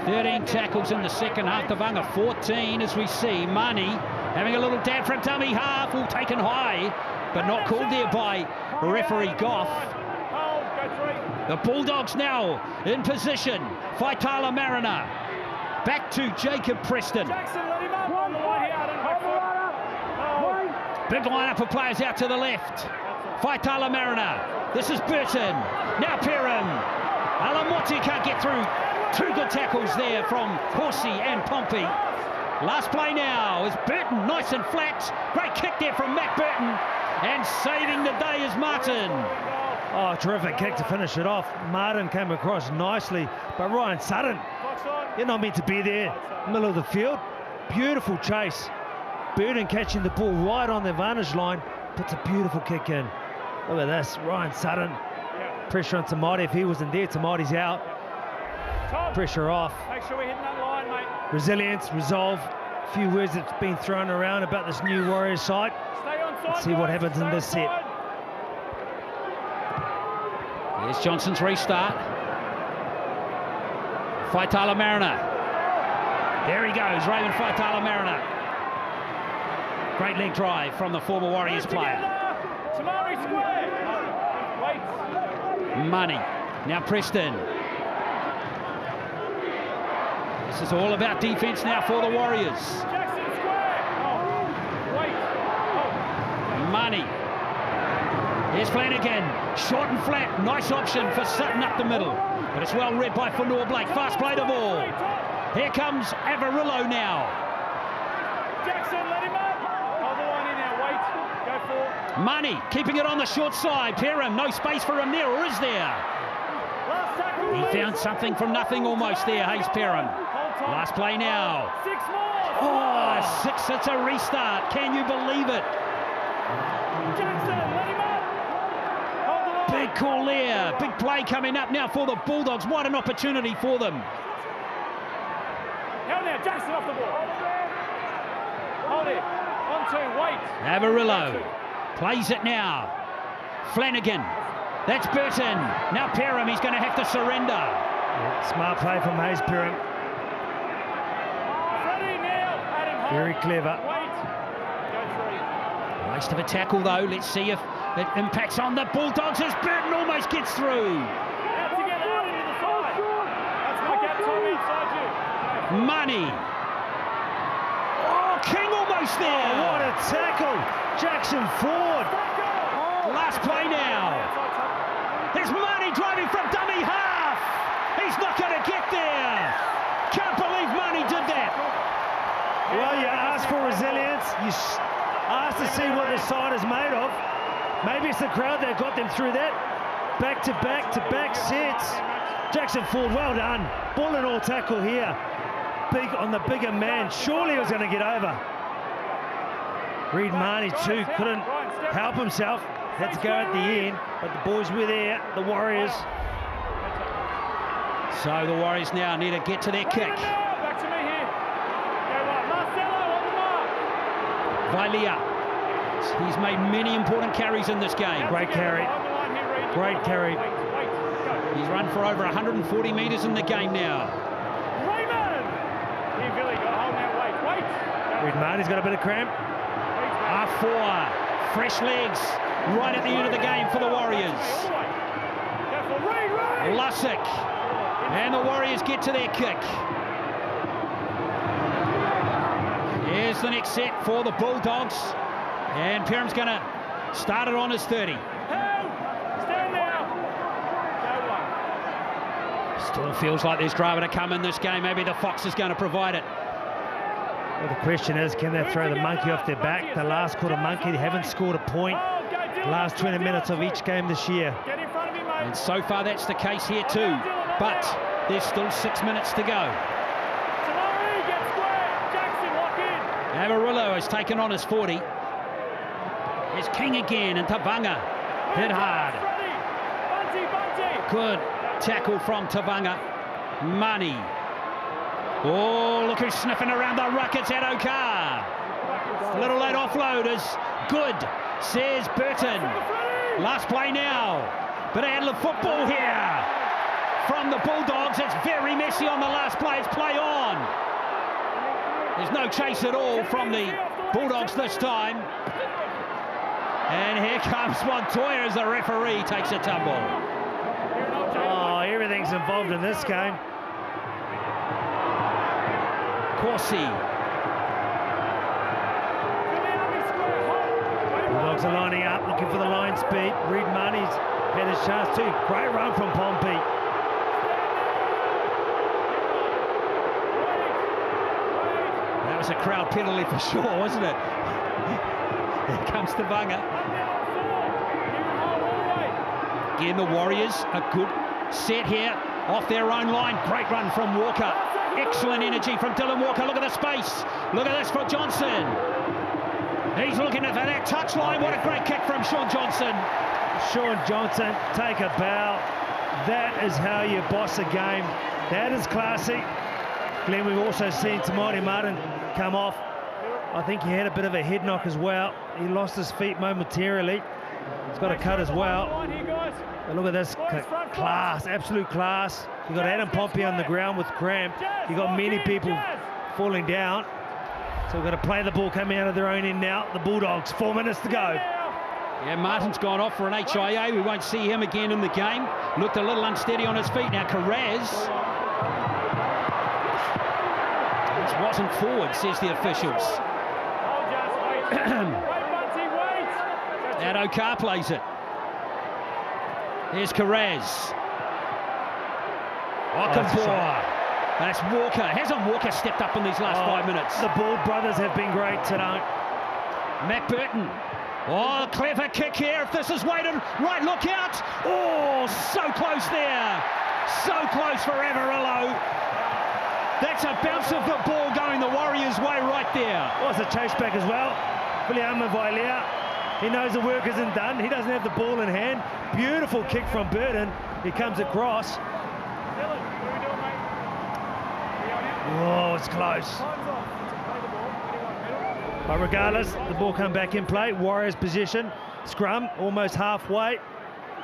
13 tackles in the second half. Tavanga 14 as we see. Mani having a little dab from dummy half, all taken high, but not called there by referee Goff. The Bulldogs now in position. Faitala Mariner back to Jacob Preston. Big lineup of players out to the left. Faitala Mariner. This is Burton. Now Perham. Alamotti can't get through. Two good tackles there from Horsey and Pompey. Last play now is Burton, nice and flat. Great kick there from Matt Burton. And saving the day is Martin. Oh, terrific kick to finish it off. Martin came across nicely, but Ryan Sutton, you're not meant to be there, middle of the field. Beautiful chase. Burton catching the ball right on the vantage line, puts a beautiful kick in. Look at this, Ryan Sutton. Pressure on Tamati. If he wasn't there, Tamati's out. Pressure off. Make sure we're hitting that line, mate. Resilience, resolve. A few words that's been thrown around about this new Warriors side. Stay on side. Let's see what happens in this set. Here's Johnson's restart. Faitala Mariner. There he goes, Raymond Faitala Mariner. Great leg drive from the former Warriors player. Tamari square. Wait. Money. Now Preston. This is all about defense now for the Warriors. Jackson square. Wait. Money. Here's Flanagan. Short and flat. Nice option for Sutton up the middle. But it's well read by Fanor Blake. Fast play the ball. Here comes Avarillo now. Jackson, let him up. Hold the line in now. Wait. Go for. Money keeping it on the short side. Perham, no space for him there, or is there? Last tackle. He found something from nothing almost there, Hayes Perham. Last play now. 6 more. Oh, 6, it's a restart. Can you believe it? Jackson, let him up. Hold the line. Big call there. Big play coming up now for the Bulldogs. What an opportunity for them. Hell now, Jackson off the ball. Hold it. 1, 2, wait. Avarillo plays it now. Flanagan. That's Burton. Now Perham, he's going to have to surrender. Yeah, smart play from Hayes Perham. Very clever. Wait. Go 3. Waste of a tackle though. Let's see if it impacts on the Bulldogs as Burton almost gets through. Out together, out into the side. That's my gap time outside you. Money. Oh, King almost there. Oh, what a tackle. Jackson Ford. Last play now. There's Money driving from dummy half. He's not going to get there. Can't believe Money did that. Well, you asked for resilience. You asked to see what this side is made of. Maybe it's the crowd that got them through that. Back to back sets. Jackson Ford, well done. Ball and all tackle here. Big on the bigger man. Surely he was going to get over. Reed Marnie too couldn't help himself. Had to go at the end, but the boys were there, the Warriors. So the Warriors now need to get to their kick. Back to me here. Go right. Marcelo on the mark. Vailia. He's made many important carries in this game. Great carry. Great carry. He's run for over 140 metres in the game now. Raymond! Here, Billy, got to hold now. Wait. Reed Marnie's got a bit of cramp. R4. Fresh legs right at the end of the game for the Warriors. Lussick. And the Warriors get to their kick. Here's the next set for the Bulldogs. And Perham's going to start it on his 30. Stand now. Go 1. Still feels like there's drama to come in this game. Maybe the Fox is going to provide it. Well, the question is, can they throw the monkey off their back? The last quarter monkey, they haven't scored a point. The last 20 minutes of each game this year. Get in front of me, mate. And so far that's the case here too. But there's still 6 minutes to go. Tamari, get square. Jackson, lock in. Avarillo has taken on his 40. There's King again, and Tavanga hit hard. Bunty. Good tackle from Tavanga. Money. Oh, look who's sniffing around the ruck. It's Adokar. Little late offload is good. says Burton. Last play now. But handle of football here from the Bulldogs. It's very messy on the last play. It's play on. There's no chase at all from the Bulldogs this time. And here comes Montoya as the referee takes a tumble. Oh, everything's involved in this game. Corsi. Bulldogs are lining up, looking for the line speed. Reed Marnie's had his chance too. Great run from Pompey. That was a crowd penalty for sure, wasn't it? Here comes Tavanga. Again, the Warriors, a good set here off their own line. Great run from Walker. Excellent energy from Dylan Walker. Look at the space. Look at this for Johnson. He's looking for that touch line. What a great kick from Sean Johnson. Sean Johnson, take a bow. That is how you boss a game. That is classy. Glenn, we've also seen Tamati Martin come off. I think he had a bit of a head knock as well. He lost his feet momentarily. He's got a cut as well. But look at this class, absolute class. You got Adam Pompey on the ground with cramp. You got many people falling down. So we're going to play the ball coming out of their own end now. The Bulldogs, 4 minutes to go. Yeah, Martin's gone off for an HIA. We won't see him again in the game. Looked a little unsteady on his feet. Now Carraz. This wasn't forward, says the officials. Addo-Carr plays it. Here's Carraz. Okafor. That's Walker. Hasn't Walker stepped up in these last 5 minutes? The Bald brothers have been great tonight. Matt Burton. Oh, clever kick here. If this is weighted right, look out. Oh, so close there. So close for Averillo. That's a bounce of the ball going the Warriors' way right there. Oh, it's a chase back as well. William Vailea. He knows the work isn't done. He doesn't have the ball in hand. Beautiful kick from Burton. He comes across. Oh, it's close. But regardless, the ball come back in play. Warriors possession. Scrum, almost halfway.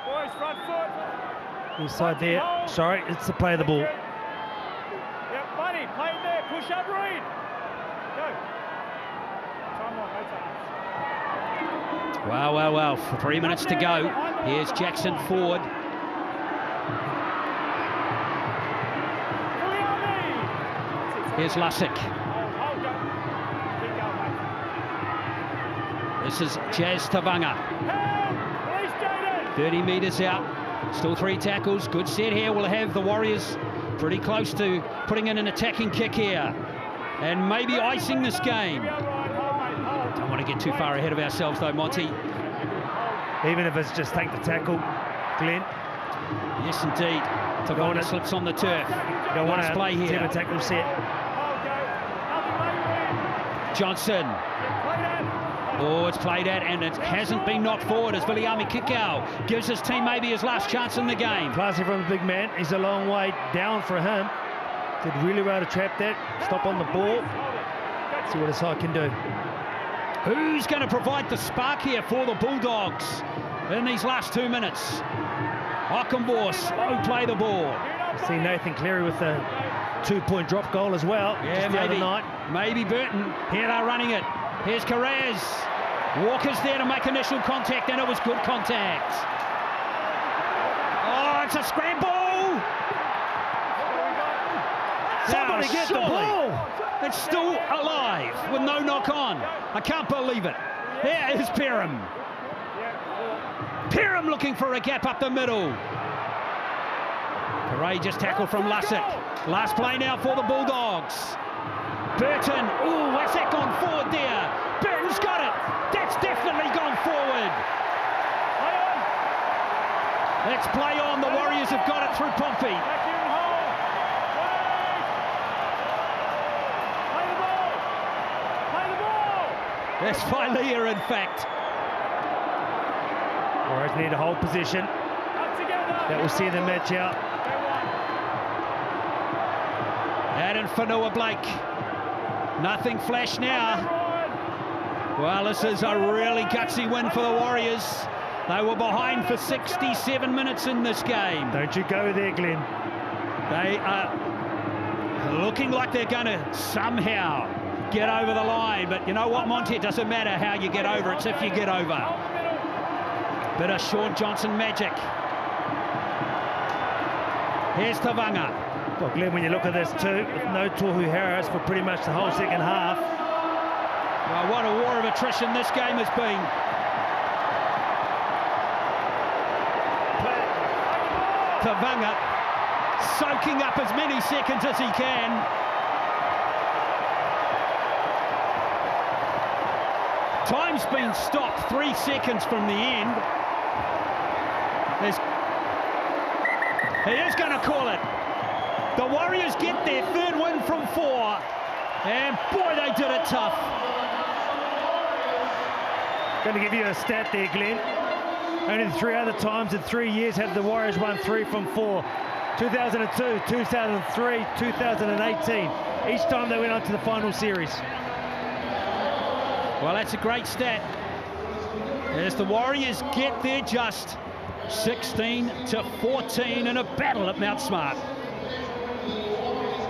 Boys, front foot. Inside there. Sorry, it's to play the ball. Yep, buddy, play it there. Push up, Reed. Go. Time on, no time. Wow, wow, wow. 3 minutes to go. Here's Jackson forward. Here's Lussick. This is Jazz Tavanga. 30 metres out. Still 3 tackles. Good set here. We'll have the Warriors pretty close to putting in an attacking kick here. And maybe icing this game. Don't want to get too far ahead of ourselves though, Monty. Even if it's just take the tackle, Glenn. Yes, indeed. Tavanga slips on the turf. You don't want to play here. have a tackle set. Johnson. Oh, it's played at, and it hasn't been knocked forward as Viliami Kikau gives his team maybe his last chance in the game. Classy from the big man. He's a long way down for him. Did really well to trap that. Stop on the ball. See what his side can do. Who's going to provide the spark here for the Bulldogs in these last 2 minutes? Ockenbaugh, slow play the ball. See Nathan Cleary with the 2-point drop goal as well. Yeah, maybe. Maybe Burton. Here they're running it. Here's Carraz. Walker's there to make initial contact, and it was good contact. Oh, it's a scramble. Somebody get the ball. It's still alive with no knock on. I can't believe it. There is Perham. Perham looking for a gap up the middle. Courageous tackle from Lussick. Last play now for the Bulldogs. Burton. Oh, what's that gone forward there? Burton's got it. That's definitely gone forward. Let's play on. The Warriors have got it through Pompey. That's Filea, in fact. Warriors need to hold position. That will see the match out. Adam Whanua Blake. Nothing flash now. Well, this is a really gutsy win for the Warriors. They were behind for 67 minutes in this game. Don't you go there, Glenn. They are looking like they're going to somehow get over the line. But you know what, Monty? It doesn't matter how you get over. It's if you get over. Bit of Sean Johnson magic. Here's Tavanga. Well, Glenn, when you look at this too, with no Tohu Harris for pretty much the whole second half. Well, what a war of attrition this game has been. Tavanga soaking up as many seconds as he can. Time's been stopped 3 seconds from the end. He is going to call it. The Warriors get their third win from 4. And boy, they did it tough. Going to give you a stat there, Glenn. Only 3 other times in 3 years have the Warriors won 3 from 4. 2002, 2003, 2018. Each time they went on to the final series. Well, that's a great stat. As the Warriors get their just 16-14 in a battle at Mount Smart.